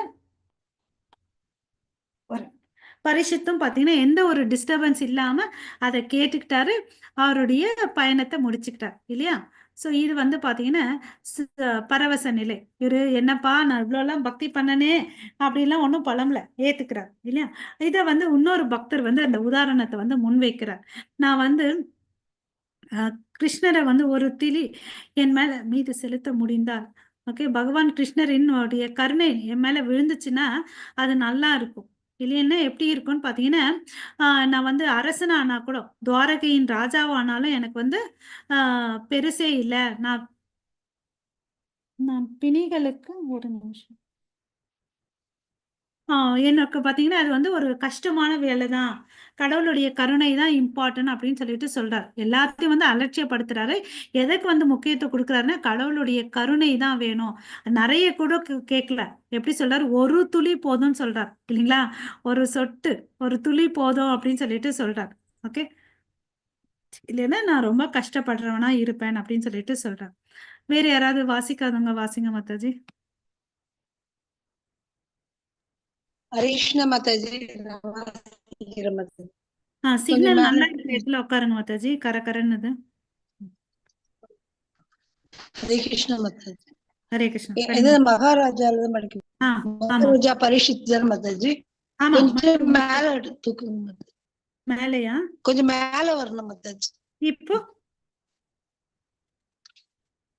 பரிஷித்தும் பாத்தீங்கன்னா எந்த ஒரு டிஸ்டர்பன்ஸ் இல்லாம அதை கேட்டுக்கிட்டாரு, அவருடைய பயணத்தை முடிச்சுக்கிட்டார் இல்லையா. சோ இது வந்து பாத்தீங்கன்னா பரவச நிலை. இவரு என்னப்பா நான் இவ்வளவு எல்லாம் பக்தி பண்ணனே அப்படிலாம் ஒன்றும் பழம்பல ஏத்துக்கிறார் இல்லையா. இத வந்து இன்னொரு பக்தர் வந்து அந்த உதாரணத்தை வந்து முன்வைக்கிறார். நான் வந்து கிருஷ்ணரை வந்து ஒரு திலி என் மேல மீது செலுத்த முடிந்தால், ஓகே, பகவான் கிருஷ்ணரினுடைய கருணை என் மேல விழுந்துச்சுன்னா அது நல்லா இருக்கும். இல்லைன்னா எப்படி இருக்கும்னு பாத்தீங்கன்னா, நான் வந்து அரசனானா கூட, துவாரகையின் ராஜாவானாலும் எனக்கு வந்து பெருசே இல்லை. நான் நான் பிணிகளுக்கு ஒரு நிமிஷம் எனக்கு பாத்தீங்கன்னா அது வந்து ஒரு கஷ்டமான வேலை தான். கடவுளுடைய கருணை தான் இம்பார்ட்டன்ட் அப்படின்னு சொல்லிட்டு சொல்றாரு. எல்லாத்தையும் வந்து அலட்சியப்படுத்துறாரு. எதுக்கு வந்து முக்கியத்துவம் கொடுக்குறாருன்னா கடவுளுடைய கருணை தான் வேணும். நிறைய கூட கேட்கல. எப்படி சொல்றாரு, ஒரு துளி போதும்னு சொல்றாரு இல்லைங்களா. ஒரு சொட்டு, ஒரு துளி போதும் அப்படின்னு சொல்லிட்டு சொல்றாரு. ஓகே, இல்லைன்னா நான் ரொம்ப கஷ்டப்படுறவனா இருப்பேன் அப்படின்னு சொல்லிட்டு சொல்றாரு. வேற யாராவது வாசிக்காதவங்க வாசிங்க மாதாஜி. ஹரிஷ்ண மாதாஜி நான் வாசிக்கிறேன் மாதாஜி. சிக்னல் மேல நல்லா இருக்கிற இடத்துல உட்காருங்க மாதாஜி. கரகரன்னு. ஹரே கிருஷ்ண மாதாஜி. ஹரே கிருஷ்ணா. இது படிங்க. மகாராஜால தான் படிக்கணும். ஆமா மகாராஜா பரிஷித் தான் மாதாஜி. ஆமா. கொஞ்சம் மேல தூக்குங்க மாதாஜி. மேலையா? கொஞ்சம் மேல வரணும் மாதாஜி. இப்போ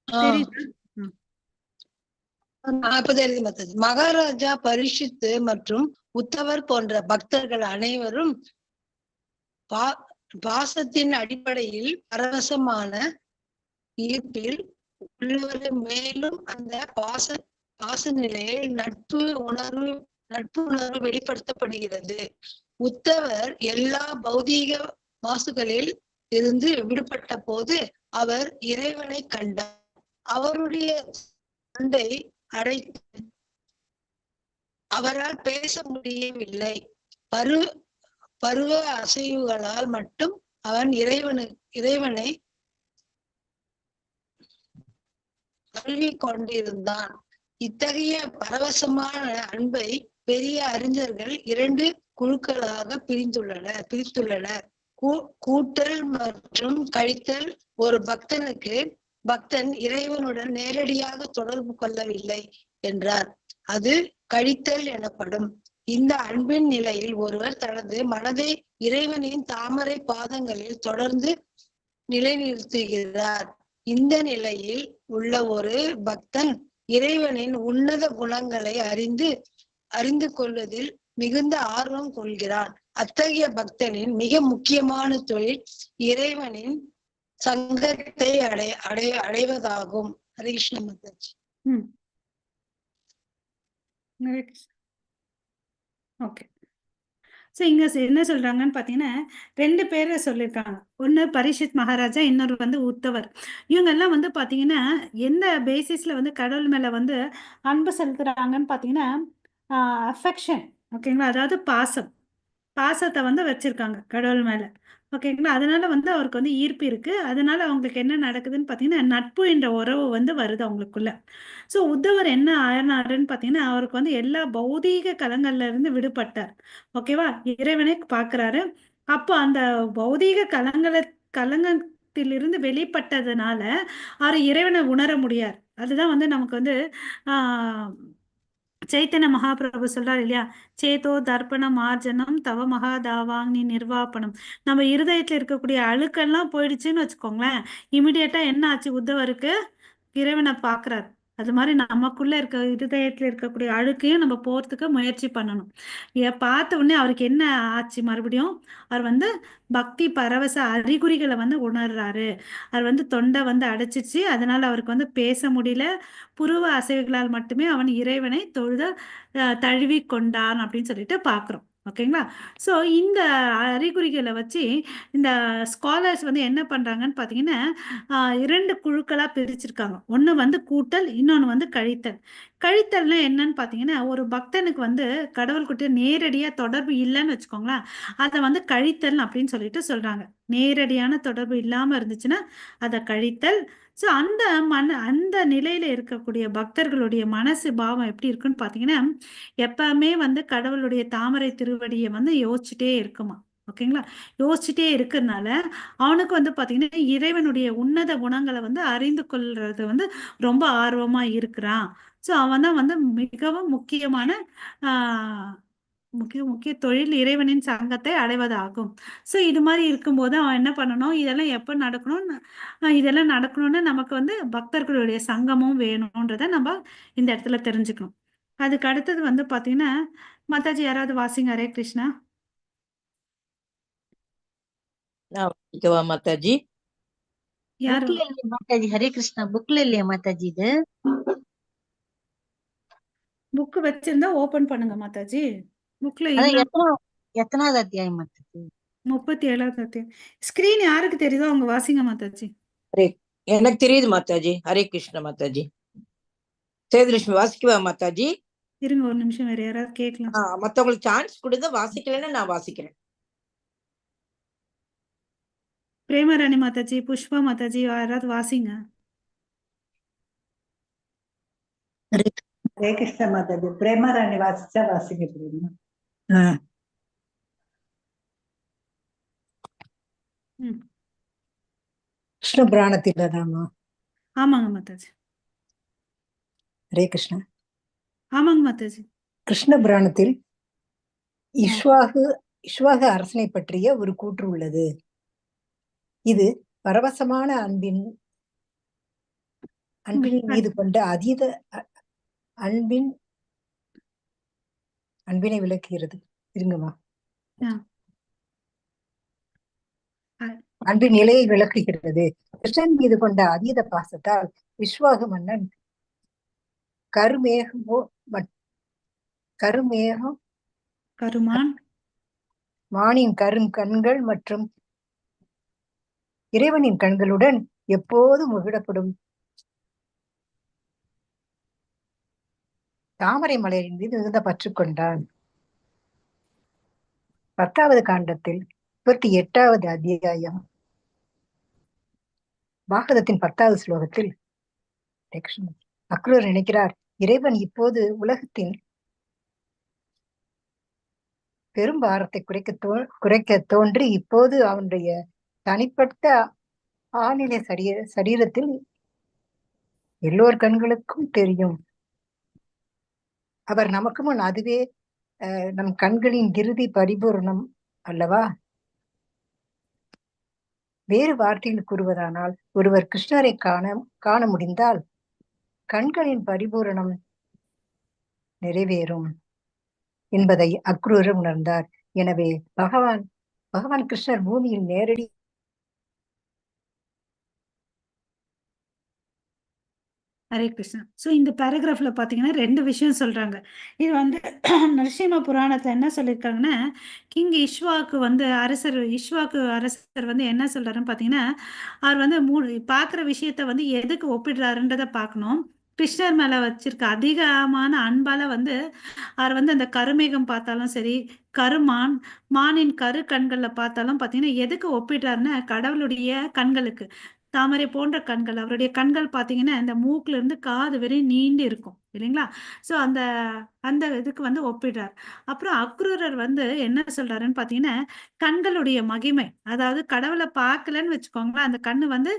ஆ, தெரியுதா? இப்ப தெரியுது மாதாஜி. மகாராஜா பரிஷித் மற்றும் உத்தவர் போன்ற பக்தர்கள் அனைவரும் பாசத்தின் அடிப்படையில் பரவசமான ஈர்ப்பில் உள்ளவர். மேலும் அந்த பாச நிலையில் நட்பு உணர்வு வெளிப்படுத்தப்படுகிறது. உத்தவர் எல்லா பௌதீக மாசுகளில் இருந்து விடுபட்ட போது அவர் இறைவனை கண்டார். அவருடைய தொண்டை அடைத்து அவரால் பேச முடியவில்லை. பருவ அசைவுகளால் மட்டும் அவன் இறைவனை தழுவிக் கொண்டிருந்தான். இத்தகைய பரவசமான அன்பை பெரிய அறிஞர்கள் 2 குழுக்களாக பிரித்துள்ளனர். கூட்டல் மற்றும் கழித்தல். ஒரு பக்தன் இறைவனுடன் நேரடியாக தொடர்பு கொள்ளவில்லை என்றார், அது கழித்தல் எனப்படும். இந்த அன்பின் நிலையில் ஒருவர் தனது மனதை இறைவனின் தாமரை பாதங்களில் தொடர்ந்து நிலைநிறுத்துகிறார். இந்த நிலையில் உள்ள ஒரு பக்தன் இறைவனின் உன்னத குணங்களை அறிந்து கொள்வதில் மிகுந்த ஆர்வம் கொள்கிறான். அத்தகைய பக்தனின் மிக முக்கியமான தொழில் இறைவனின் சங்கத்தை அடைவதாகும். ஹரே கிருஷ்ண மாதாஜி. ஓகே, ஸோ இங்க என்ன சொல்றாங்கன்னு பாத்தீங்கன்னா 2 பேரை சொல்லியிருக்காங்க. ஒன்னு பரிஷித் மகாராஜா, இன்னொரு வந்து உத்தவர். இவங்க எல்லாம் வந்து பாத்தீங்கன்னா எந்த பேசிஸ்ல வந்து கடவுள் மேல வந்து அன்பு செலுத்துறாங்கன்னு பாத்தீங்கன்னா அஃபெக்ஷன், ஓகேங்களா, அதாவது பாசத்தை வந்து வச்சிருக்காங்க கடவுள் மேல, ஓகேங்களா. அதனால வந்து அவருக்கு வந்து ஈர்ப்பு இருக்கு. அதனால அவங்களுக்கு என்ன நடக்குதுன்னு பாத்தீங்கன்னா நட்பு என்ற உறவு வந்து வருது அவங்களுக்குள்ள. சோ உத்தவர் என்ன ஆனாருன்னு பாத்தீங்கன்னா அவருக்கு வந்து எல்லா பௌதீக கலங்கள்ல இருந்து விடுபட்டார். ஓகேவா, இறைவனை பாக்குறாரு. அப்போ அந்த பௌதீக கலங்கத்திலிருந்து வெளிப்பட்டதுனால அவர் இறைவனை உணர முடியாது. அதுதான் வந்து நமக்கு வந்து சைத்தன்ய மகாபிரபு சொல்றாரு இல்லையா, சேதோ தர்ப்பண மார்ஜனம் தவ மகாதாவாங்கி நிர்வாபணம். நம்ம இருதயத்துல இருக்கக்கூடிய அழுக்கெல்லாம் போயிடுச்சுன்னு வச்சுக்கோங்களேன், இமிடியேட்டா என்ன ஆச்சு, உத்தவருக்கு இறைவனை பாக்குறாரு. அது மாதிரி நமக்குள்ள இருதயத்துல இருக்கக்கூடிய அழுக்கையும் நம்ம போறதுக்கு முயற்சி பண்ணணும். பார்த்த உடனே அவருக்கு என்ன ஆச்சு, மறுபடியும் அவர் வந்து பக்தி பரவச அறிகுறிகளை வந்து உணர்றாரு. அவர் வந்து தொண்டை வந்து அடைச்சிச்சு, அதனால அவருக்கு வந்து பேச முடியல. புருவ அசைவுகளால் மட்டுமே அவன் இறைவனை தழுவி கொண்டான் அப்படின்னு சொல்லிட்டு பாக்குறோம். ஓகேங்களா. ஸோ இந்த அறிகுறிகளை வச்சு இந்த ஸ்காலர்ஸ் வந்து என்ன பண்றாங்கன்னு பார்த்தீங்கன்னா 2 குழுக்களா பிரிச்சிருக்காங்க. ஒன்று வந்து கூட்டல், இன்னொன்று வந்து கழித்தல். கழித்தல்னா என்னன்னு பார்த்தீங்கன்னா ஒரு பக்தனுக்கு வந்து கடவுள்கிட்ட நேரடியாக தொடர்பு இல்லைன்னு வச்சுக்கோங்களேன், அதை வந்து கழித்தல் அப்படின்னு சொல்லிட்டு சொல்றாங்க. நேரடியான தொடர்பு இல்லாம இருந்துச்சுன்னா அதை கழித்தல். ஸோ அந்த நிலையில இருக்கக்கூடிய பக்தர்களுடைய மனசு பாவம் எப்படி இருக்குன்னு பார்த்தீங்கன்னா, எப்பவுமே வந்து கடவுளுடைய தாமரை திருவடியை வந்து யோசிச்சுட்டே இருக்குமா. ஓகேங்களா? யோசிச்சுட்டே இருக்கிறதுனால அவனுக்கு வந்து பார்த்தீங்கன்னா இறைவனுடைய உன்னத குணங்களை வந்து அறிந்து கொள்றது வந்து ரொம்ப ஆர்வமா இருக்கிறான். ஸோ அவன் தான் வந்து மிகவும் முக்கியமான ஆஹ் முக்கிய முக்கிய தொழில் இறைவனின் சங்கத்தை அடைவதாகும். ஸோ இது மாதிரி இருக்கும்போது அவன் என்ன பண்ணணும், இதெல்லாம் எப்போ நடக்கணும்னு இதெல்லாம் நடக்கணும்னு நமக்கு வந்து பக்தர்களுடைய சங்கமும் வேணும்ன்றத நம்ம இந்த இடத்துல தெரிஞ்சுக்கணும். அதுக்கு அடுத்தது வந்து பார்த்தீங்கன்னா, மாதாஜி யாராவது வாசிங்க. ஹரே கிருஷ்ணா. நான் வாசிக்கவா மாதாஜி? யாரு? புக்ல இல்லையா மாதாஜி? ஹரே கிருஷ்ணா, புக்ல இல்லையா மாதாஜி இது? புக் வச்சிருந்தா ஓபன் பண்ணுங்க மாதாஜி. புக்ல அதான் இல்ல. எத்தனாவது அத்தியாயம் மாதாஜி? 37வது அத்தியாயம். ஸ்கிரீன் யாருக்கு தெரியுதோ அவங்க வாசிங்க மாதாஜி. ஹரே, எனக்கு தெரியுது மாதாஜி. ஹரே கிருஷ்ண மாதாஜி. சேதுலட்சுமி வாசிக்கவா மாதாஜி? இருங்க ஒரு நிமிஷம், வேற யாராவது கேட்கலாம். மத்தவங்களுக்கு சான்ஸ் கொடுங்க, வாசிக்கலன்னு நான் வாசிக்கிறேன். பிரேமராணி மாதாஜி, புஷ்பா மாதாஜி யாராவது வாசிங்க. ஹரே கிருஷ்ண மாதாஜி. பிரேமராணி வாசிச்சா வாசிக்க தெரியுமா? ம். கிருஷ்ண புராணத்தில் தாமா? ஆமாங்க மாதாஜி. ஹரே கிருஷ்ணா. ஆமாங்க மாதாஜி. கிருஷ்ண புராணத்தில் இஷ்வாகு அரசனை பற்றிய ஒரு கூற்று உள்ளது. இது பரவசமான அன்பின் மீது கொண்ட அதீத அன்பினை விளக்குகிறது. இருங்கம்மா. அன்பின் நிலையை விளக்குகிறது. கிருஷ்ணன் மீது கொண்ட அதீத பாசத்தால் விஸ்வாகு மன்னன் மானின் கண்கள் மற்றும் இறைவனின் கண்களுடன் எப்போதும் முகிடப்படும் தாமரை மலரின் மீது மிகுந்த பற்று கொண்டான். 10வது காண்டத்தில் 28வது அத்தியாயம் பாகவதத்தின் 10வது ஸ்லோகத்தில் அக்ரூர் நினைக்கிறார், இறைவன் இப்போது உலகத்தின் பெரும் பாரத்தை குறைக்க தோன்றி இப்போது அவனுடைய தனிப்பட்ட ஆழ்நிலை சரீரத்தில் எல்லோர் கண்களுக்கும் தெரியும். அவர் நமக்கு முன் அதுவே நம் கண்களின் இறுதி பரிபூர்ணம் அல்லவா? வேறு வார்த்தையில் கூறுவதானால், ஒருவர் கிருஷ்ணரை காண முடிந்தால் கண்களின் பரிபூரணம் நிறைவேறும் என்பதை அக்ரூரர் உணர்ந்தார். எனவே பகவான் கிருஷ்ணர் பூமியில் நேரடி ஹரே கிருஷ்ணா. ஸோ இந்த பேராகிராஃப்ல பார்த்தீங்கன்னா 2 விஷயம் சொல்றாங்க. இது வந்து நரசிம்ம புராணத்துல என்ன சொல்லியிருக்காங்கன்னா, கிங் இஷ்வாக்கு வந்து இஷ்வாக்கு அரசர் வந்து என்ன சொல்றாருன்னு பார்த்தீங்கன்னா, அவர் வந்து பார்க்குற விஷயத்த வந்து எதுக்கு ஒப்பிடுறாருன்றதை பார்க்கணும். கிருஷ்ணர் மேல வச்சிருக்க அதிகமான அன்பால வந்து அவர் வந்து அந்த கருமேகம் பார்த்தாலும் சரி, மானின் கண்கள்ல பார்த்தாலும் பார்த்தீங்கன்னா எதுக்கு ஒப்பிடுறாருன்னா, கடவுளுடைய கண்களுக்கு தாமரை போன்ற கண்கள். அவருடைய கண்கள் பார்த்தீங்கன்னா இந்த மூக்குல இருந்து காது வரையும் நீண்டு இருக்கும் இல்லைங்களா? ஸோ அந்த இதுக்கு வந்து ஒப்பிடுறார். அப்புறம் அக்ரூரர் வந்து என்ன சொல்றாருன்னு பார்த்தீங்கன்னா, கண்களுடைய மகிமை, அதாவது கடவுளை பார்க்கலன்னு வச்சுக்கோங்களேன், அந்த கண்ணு வந்து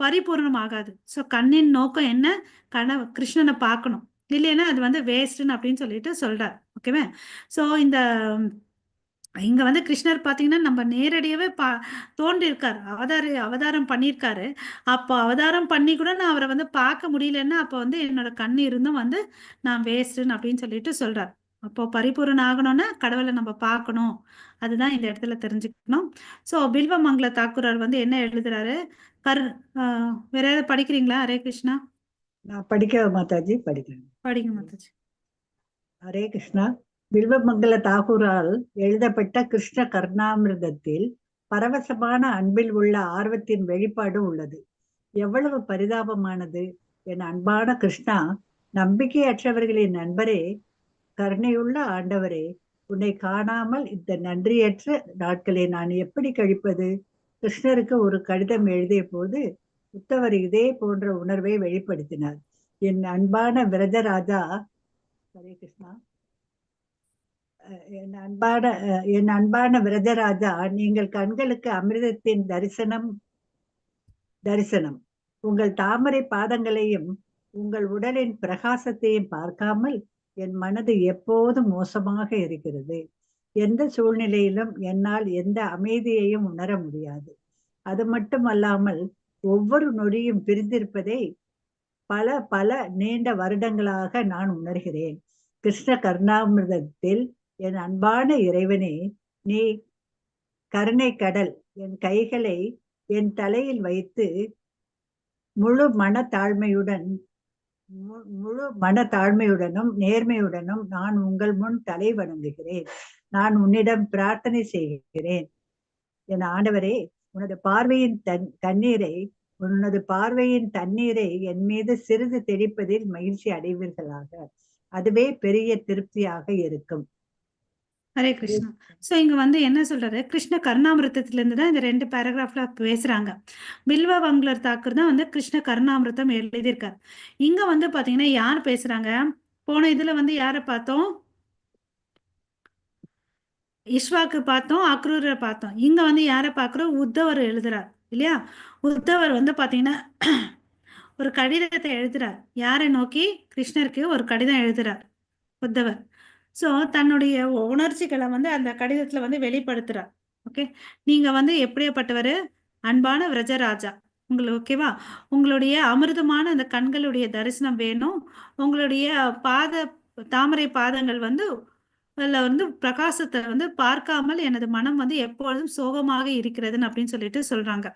பரிபூர்ணம் ஆகாது. ஸோ கண்ணின் நோக்கம் என்ன? கிருஷ்ணனை பார்க்கணும், இல்லைன்னா அது வந்து வேஸ்ட்னு அப்படின்னு சொல்லிட்டு சொல்றார். ஓகேவா? ஸோ இங்க வந்து கிருஷ்ணர் பார்த்தீங்கன்னா நம்ம நேரடியாவே தோன்றிருக்காரு, அவதாரம் பண்ணியிருக்காரு. அப்போ அவதாரம் பண்ணி கூட நான் அவரை வந்து பார்க்க முடியலன்னா அப்போ வந்து என்னோட கண் இருந்தும் வந்து நான் வேஸ்ட்னு அப்படின்னு சொல்லிட்டு சொல்றார். அப்போ பரிபூரணம் ஆகணும்னா கடவுளை நம்ம பார்க்கணும். அதுதான் இந்த இடத்துல தெரிஞ்சுக்கணும். ஸோ பில்வமங்கல தாக்கூரர் வந்து என்ன எழுதுறாரு? வேற யாராவது படிக்கிறீங்களா? ஹரே கிருஷ்ணா. நான் படிக்க மாதாஜி படிக்கிறேன். படிங்க மாதாஜி. ஹரே கிருஷ்ணா. பில்வமங்கல தாகூரால் எழுதப்பட்ட கிருஷ்ண கர்ணாமிர்தத்தில் பரவசமான அன்பில் உள்ள ஆர்வத்தின் வெளிப்பாடு உள்ளது. எவ்வளவு பரிதாபமானது! என் அன்பான கிருஷ்ணா, நம்பிக்கையற்றவர்களின் நண்பரே, கருணையுள்ள ஆண்டவரே, உன்னை காணாமல் இந்த நன்றியற்ற நாட்களை நான் எப்படி கழிப்பது? கிருஷ்ணருக்கு ஒரு கடிதம் எழுதிய போது உத்தவர் இதே போன்ற உணர்வை வெளிப்படுத்தினார். என் அன்பான விரதராஜா, ஹரே கிருஷ்ணா, என் அன்பான விரதராஜா, நீங்கள் கண்களுக்கு அமிர்தத்தின் தரிசனம். உங்கள் தாமரை பாதங்களையும் உங்கள் உடலின் பிரகாசத்தையும் பார்க்காமல் என் மனது எப்போதும் மோசமாக இருக்கிறது. எந்த சூழ்நிலையிலும் என்னால் எந்த அமைதியையும் உணர முடியாது. அது மட்டுமல்லாமல் ஒவ்வொரு நொடியும் பிரிந்திருப்பதை பல பல நீண்ட வருடங்களாக நான் உணர்கிறேன். கிருஷ்ண கருணாமிர்தத்தில் என் அன்பான இறைவனே, நீ கருணை கடல். என் கைகளை என் தலையில் வைத்து முழு மனத்தாழ்மையுடனும் நேர்மையுடனும் நான் உங்கள் முன் தலை வணங்குகிறேன். நான் உன்னிடம் பிரார்த்தனை செய்கிறேன். என் ஆண்டவரே, உனது பார்வையின் தண்ணீரை என் மீது சிறிது தெளிப்பதில் மகிழ்ச்சி அடைவீர்களாக. அதுவே பெரிய திருப்தியாக இருக்கும். ஹரே கிருஷ்ணா. சோ இங்க வந்து என்ன சொல்றாரு, கிருஷ்ண கருணாமிரதத்துல இருந்து தான் இந்த 2 பேராகிராஃப்ல பேசுறாங்க. பில்வ வங்குலர் தாக்கூர் தான் வந்து கிருஷ்ண கருணாமிரதம் எழுதியிருக்காரு. இங்க வந்து பாத்தீங்கன்னா யார் பேசுறாங்க? போன இதுல வந்து யாரை பார்த்தோம்? இஷ்வாக்கு பார்த்தோம், அக்ரூரை பார்த்தோம். இங்க வந்து யாரை பார்க்கிறோம்? உத்தவர் எழுதுறார் இல்லையா? உத்தவர் வந்து பாத்தீங்கன்னா ஒரு கடிதத்தை எழுதுறார். யாரை நோக்கி? கிருஷ்ணருக்கு ஒரு கடிதம் எழுதுறார் உத்தவர். ஸோ தன்னுடைய உணர்ச்சிகளை வந்து அந்த கடிதத்துல வந்து வெளிப்படுத்துறார். ஓகே, நீங்க வந்து எப்படியாப்பட்டவர்? அன்பான விரஜராஜா, உங்களுக்கு ஓகேவா? உங்களுடைய அமிர்தமான அந்த கண்களுடைய தரிசனம் வேணும். உங்களுடைய தாமரை பாதங்கள் வந்து அதில் வந்து பிரகாசத்தை வந்து பார்க்காமல் எனது மனம் வந்து எப்பொழுதும் சோகமாக இருக்கிறதுன்னு அப்படின்னு சொல்லிட்டு சொல்றாங்க.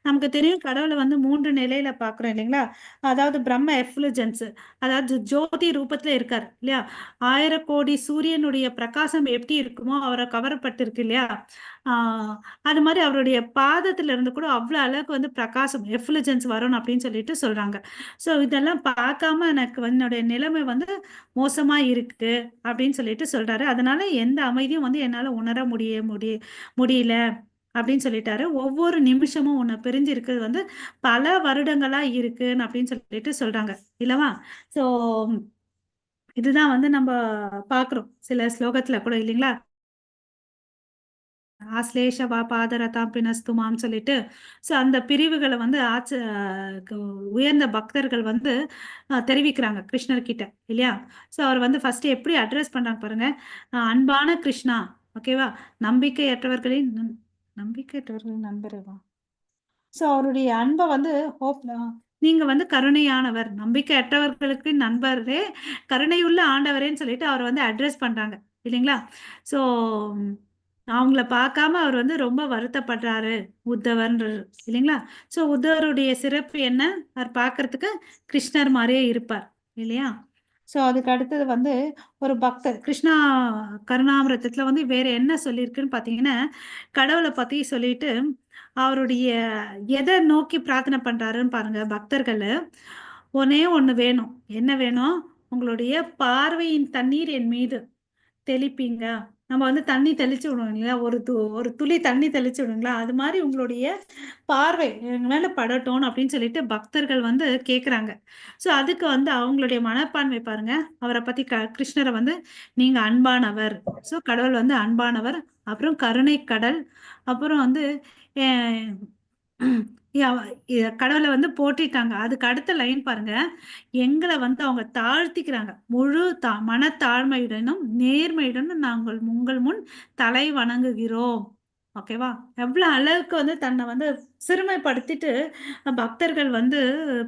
நமக்கு தெரியும் கடவுளை வந்து 3 நிலையில பார்க்குறோம் இல்லைங்களா? அதாவது பிரம்ம எஃப்ளுஜென்ஸ், அதாவது ஜோதி ரூபத்துல இருக்கார் இல்லையா? 1000 கோடி சூரியனுடைய பிரகாசம் எப்படி இருக்குமோ அவரை கவரப்பட்டிருக்கு இல்லையா? அது மாதிரி அவருடைய பாதத்துல இருந்து கூட அவ்வளோ அளவுக்கு வந்து பிரகாசம் எஃப்ளுஜென்ஸ் வரணும் அப்படின்னு சொல்லிட்டு சொல்றாங்க. ஸோ இதெல்லாம் பார்க்காம எனக்கு என்னுடைய நிலைமை வந்து மோசமா இருக்கு அப்படின்னு சொல்லிட்டு சொல்றாரு. அதனால எந்த அமைதியும் வந்து என்னால உணர முடியல அப்படின்னு சொல்லிட்டாரு. ஒவ்வொரு நிமிஷமும் உன்னை பிரிஞ்சு இருக்கிறது வந்து பல வருடங்களா இருக்குன்னு அப்படின்னு சொல்லிட்டு சொல்றாங்க இல்லவா? ஸோ இதுதான் வந்து நம்ம பாக்குறோம் சில ஸ்லோகத்துல கூட இல்லைங்களா? ஆஸ்லேஷவா பாதரதாம் பினஸ்துமான்னு சொல்லிட்டு ஸோ அந்த பிரிவுகளை வந்து உயர்ந்த பக்தர்கள் வந்து தெரிவிக்கிறாங்க கிருஷ்ணர்கிட்ட இல்லையா? ஸோ அவர் வந்து ஃபர்ஸ்ட் எப்படி அட்ரஸ் பண்றாங்க பாருங்க. அன்பான கிருஷ்ணா, ஓகேவா? நம்பிக்கையற்றவர்களின் நண்பரவா. ஸோ அவருடைய அன்பை வந்து நீங்க வந்து கருணையானவர், நம்பிக்கையற்றவர்களுக்கு நண்பரே, கருணையுள்ள ஆண்டவரேன்னு சொல்லிட்டு அவர் வந்து அட்ரஸ் பண்றாங்க இல்லைங்களா? ஸோ அவங்கள பார்க்காம அவர் வந்து ரொம்ப வருத்தப்படுறாரு உத்தவர்ன்ற இல்லைங்களா? ஸோ உத்தவருடைய சிறப்பு என்ன? அவர் பார்க்கறதுக்கு கிருஷ்ணர் மாதிரியே இருப்பார் இல்லையா? ஸோ அதுக்கு அடுத்தது வந்து ஒரு பக்தர் கிருஷ்ணா கருணாமிரதத்துல வந்து வேற என்ன சொல்லியிருக்குன்னு பார்த்தீங்கன்னா, கடவுளை பத்தி சொல்லிட்டு அவருடைய எதை நோக்கி பிரார்த்தனை பண்றாருன்னு பாருங்க. பக்தர்கள் ஒன்னே ஒண்ணு வேணும். என்ன வேணும்? உங்களுடைய பார்வையின் தண்ணீர் என் மீது தெளிப்பீங்க. நம்ம வந்து தண்ணி தெளிச்சு விடுவோம் இல்லையா? ஒரு துளி தண்ணி தெளிச்சு விடுங்களா? அது மாதிரி உங்களுடைய பார்வை எங்க மேல படட்டும் அப்படின்னு சொல்லிட்டு பக்தர்கள் வந்து கேக்குறாங்க. ஸோ அதுக்கு வந்து அவங்களுடைய மனப்பான்மை பாருங்க. அவரை பத்தி கிருஷ்ணரை வந்து நீங்க அன்பானவர். ஸோ கடவுள் வந்து அன்பானவர், அப்புறம் கருணை கடல், அப்புறம் வந்து கடவுளை வந்து போற்றிட்டாங்க. அதுக்கு அடுத்த லைன் பாருங்க. எங்களை வந்து அவங்க தாழ்த்திக்கிறாங்க. முழு மனத்தாழ்மையுடனும் நேர்மையுடனும் நாங்கள் உங்கள் முன் தலை வணங்குகிறோம். ஓகேவா? எவ்வளவு அளவுக்கு வந்து தன்னை வந்து சிறுமைப்படுத்திட்டு பக்தர்கள் வந்து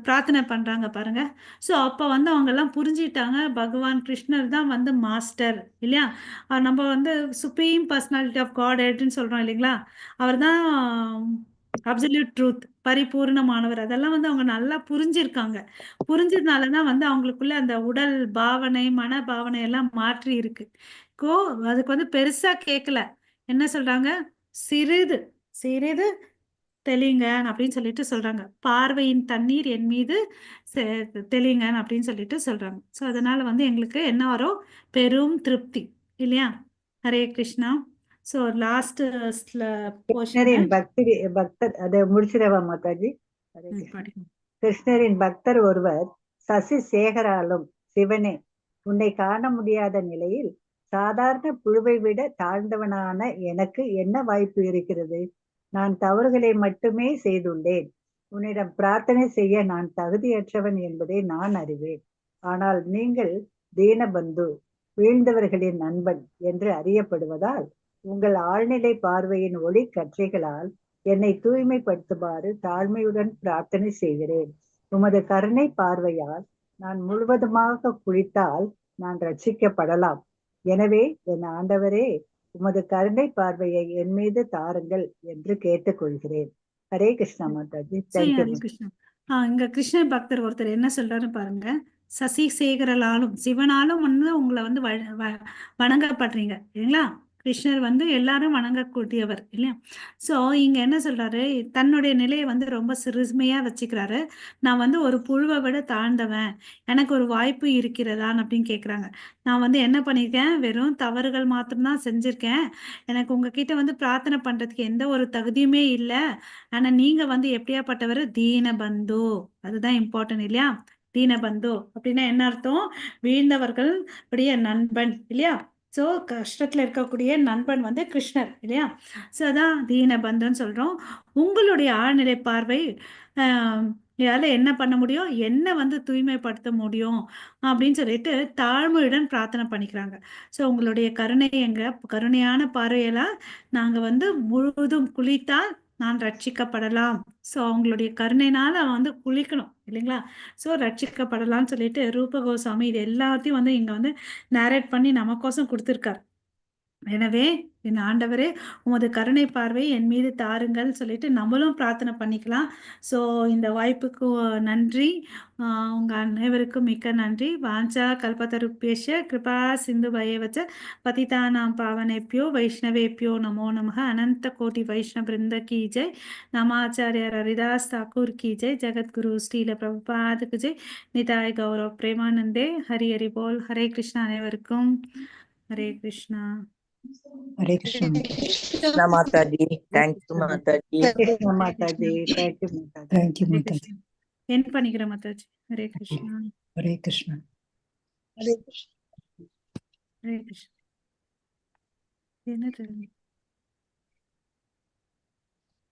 பிரார்த்தனை பண்றாங்க பாருங்க. ஸோ அப்ப வந்து அவங்க எல்லாம் புரிஞ்சுட்டாங்க பகவான் கிருஷ்ணர் தான் வந்து மாஸ்டர் இல்லையா? நம்ம வந்து சுப்ரீம் பர்சனாலிட்டி ஆஃப் காட்ன்னு சொல்றோம் இல்லைங்களா? அவர் தான் அப்சல்யூட் ட்ரூத், பரிபூர்ணமானவர். அதெல்லாம் வந்து அவங்க நல்லா புரிஞ்சிருக்காங்க. புரிஞ்சதுனாலதான் வந்து அவங்களுக்குள்ள அந்த உடல் பாவனை, மன பாவனை எல்லாம் மாற்றி இருக்கு. அதுக்கு வந்து பெருசா கேட்கல. என்ன சொல்றாங்க? சிறிது சிறிது தெளிங்க அப்படின்னு சொல்லிட்டு சொல்றாங்க. பார்வையின் தண்ணீர் என் மீது தெளிங்க அப்படின்னு சொல்லிட்டு சொல்றாங்க. ஸோ அதனால வந்து எங்களுக்கு என்ன வரும்? பெரும் திருப்தி இல்லையா? Hare Krishna. So last portion கிருஷ்ணரின் பக்தர் அதை முடிச்சிடவா மாதாஜி? ஹரே கிருஷ்ணா. கிருஷ்ணரின் பக்தர் ஒருவர் சசி சேகராலும், சிவனே, உன்னை காண முடியாத நிலையில் சாதாரண புழுவை விட தாழ்ந்தவனான எனக்கு என்ன வாய்ப்பு இருக்கிறது? நான் தவறுகளை மட்டுமே செய்துள்ளேன். உன்னிடம் பிரார்த்தனை செய்ய நான் தகுதியற்றவன் என்பதை நான் அறிவேன். ஆனால் நீங்கள் தீனபந்து, வீழ்ந்தவர்களின் நண்பன் என்று அறியப்படுவதால் உங்கள் ஆழ்நிலை பார்வையின் ஒளி கற்றைகளால் என்னை தூய்மைப்படுத்துமாறு தாழ்மையுடன் பிரார்த்தனை செய்கிறேன். உமது கருணை பார்வையால் நான் முழுவதுமாக குளித்தால் நான் ரட்சிக்கப்படலாம். எனவே என் ஆண்டவரே, உமது கருணை பார்வையை என் மீது தாருங்கள் என்று கேட்டுக்கொள்கிறேன். ஹரே கிருஷ்ணா மாதாஜி. சரி, ஹரே தேங்க்யூ. கிருஷ்ணா. இங்க கிருஷ்ண பக்தர் ஒருத்தர் என்ன சொல்றாரு பாருங்க. சசிசேகரலாலும் சிவனாலும் வந்து உங்களை வந்து வணங்கப்படுறீங்க இல்லைங்களா? கிருஷ்ணர் வந்து எல்லாரும் வணங்கக்கூடியவர் இல்லையா? ஸோ இங்க என்ன சொல்றாரு, தன்னுடைய நிலையை வந்து ரொம்ப சிறுமையா வச்சுக்கிறாரு. நான் வந்து ஒரு புழுவை விட தாழ்ந்தவன், எனக்கு ஒரு வாய்ப்பு இருக்கிறதான்னு அப்படின்னு கேட்குறாங்க. நான் வந்து என்ன பண்ணியிருக்கேன், வெறும் தவறுகள் மாத்திரம்தான் செஞ்சிருக்கேன். எனக்கு உங்ககிட்ட வந்து பிரார்த்தனை பண்றதுக்கு எந்த ஒரு தகுதியுமே இல்லை. ஆனா நீங்க வந்து எப்படியாப்பட்டவர்? தீனபந்து. அதுதான் இம்பார்ட்டன்ட் இல்லையா? தீனபந்து அப்படின்னா என்ன அர்த்தம்? வீழ்ந்தவர்கள் உடைய நண்பன் இல்லையா? ஸோ கஷ்டத்துல இருக்கக்கூடிய நண்பன் வந்து கிருஷ்ணர் இல்லையா? ஸோ அதான் தீனபந்துன்னு சொல்றோம். உங்களுடைய ஆழ்நிலை பார்வை யால என்ன பண்ண முடியும், என்ன வந்து தூய்மைப்படுத்த முடியும் அப்படின்னு சொல்லிட்டு தாழ்மையுடன் பிரார்த்தனை பண்ணிக்கிறாங்க. ஸோ உங்களுடைய கருணையான பார்வையெல்லாம் நாங்க வந்து முழுவதும் குளித்தால் நான் ரட்சிக்கப்படலாம். ஸோ அவங்களுடைய கருணைனால அவன் வந்து குளிக்கணும் இல்லைங்களா? ஸோ ரட்சிக்கப்படலாம்னு சொல்லிட்டு ரூப கோஸ்வாமி இது எல்லாத்தையும் வந்து இங்க வந்து நேரேட் பண்ணி நமக்கோசம் கொடுத்துருக்காரு. எனவே என் ஆண்டவரே, உமது கருணை பார்வை என் மீது தாருங்கள் சொல்லிட்டு நம்மளும் பிரார்த்தனை பண்ணிக்கலாம். ஸோ இந்த வாய்ப்புக்கு நன்றி. உங்க அனைவருக்கும் மிக்க நன்றி. வாஞ்சா கல்பத்தருப்பேஷ கிருபா சிந்து பயவச்ச பதிதானாம் பாவனேப்யோ வைஷ்ணவேப்யோ நமோ நமः. அனந்த கோட்டி வைஷ்ணவ பிருந்த கி ஜெய். நமாச்சாரியார் ஹரிதாஸ் தாக்கூர் கி ஜெய். ஜெகத்குரு ஸ்ரீல பிரபுபாதுக்கு ஜெய். நிதாய் கௌரவ் பிரேமானந்தே. ஹரி ஹரி போல். ஹரே கிருஷ்ணா. அனைவருக்கும் Hare Krishna. Hare Krishna. Krishna Mataji. Thank you Mataji. Krishna Mataji. Thank you Mataji. Thank you Hare Mataji. Krishna. என் பண்ணிக்கிறேன் மாதாஜி. ஹரே கிருஷ்ணா. ஹரே கிருஷ்ணா. ஹரே கிருஷ்ணா. ஹரே கிருஷ்ணா. என்னது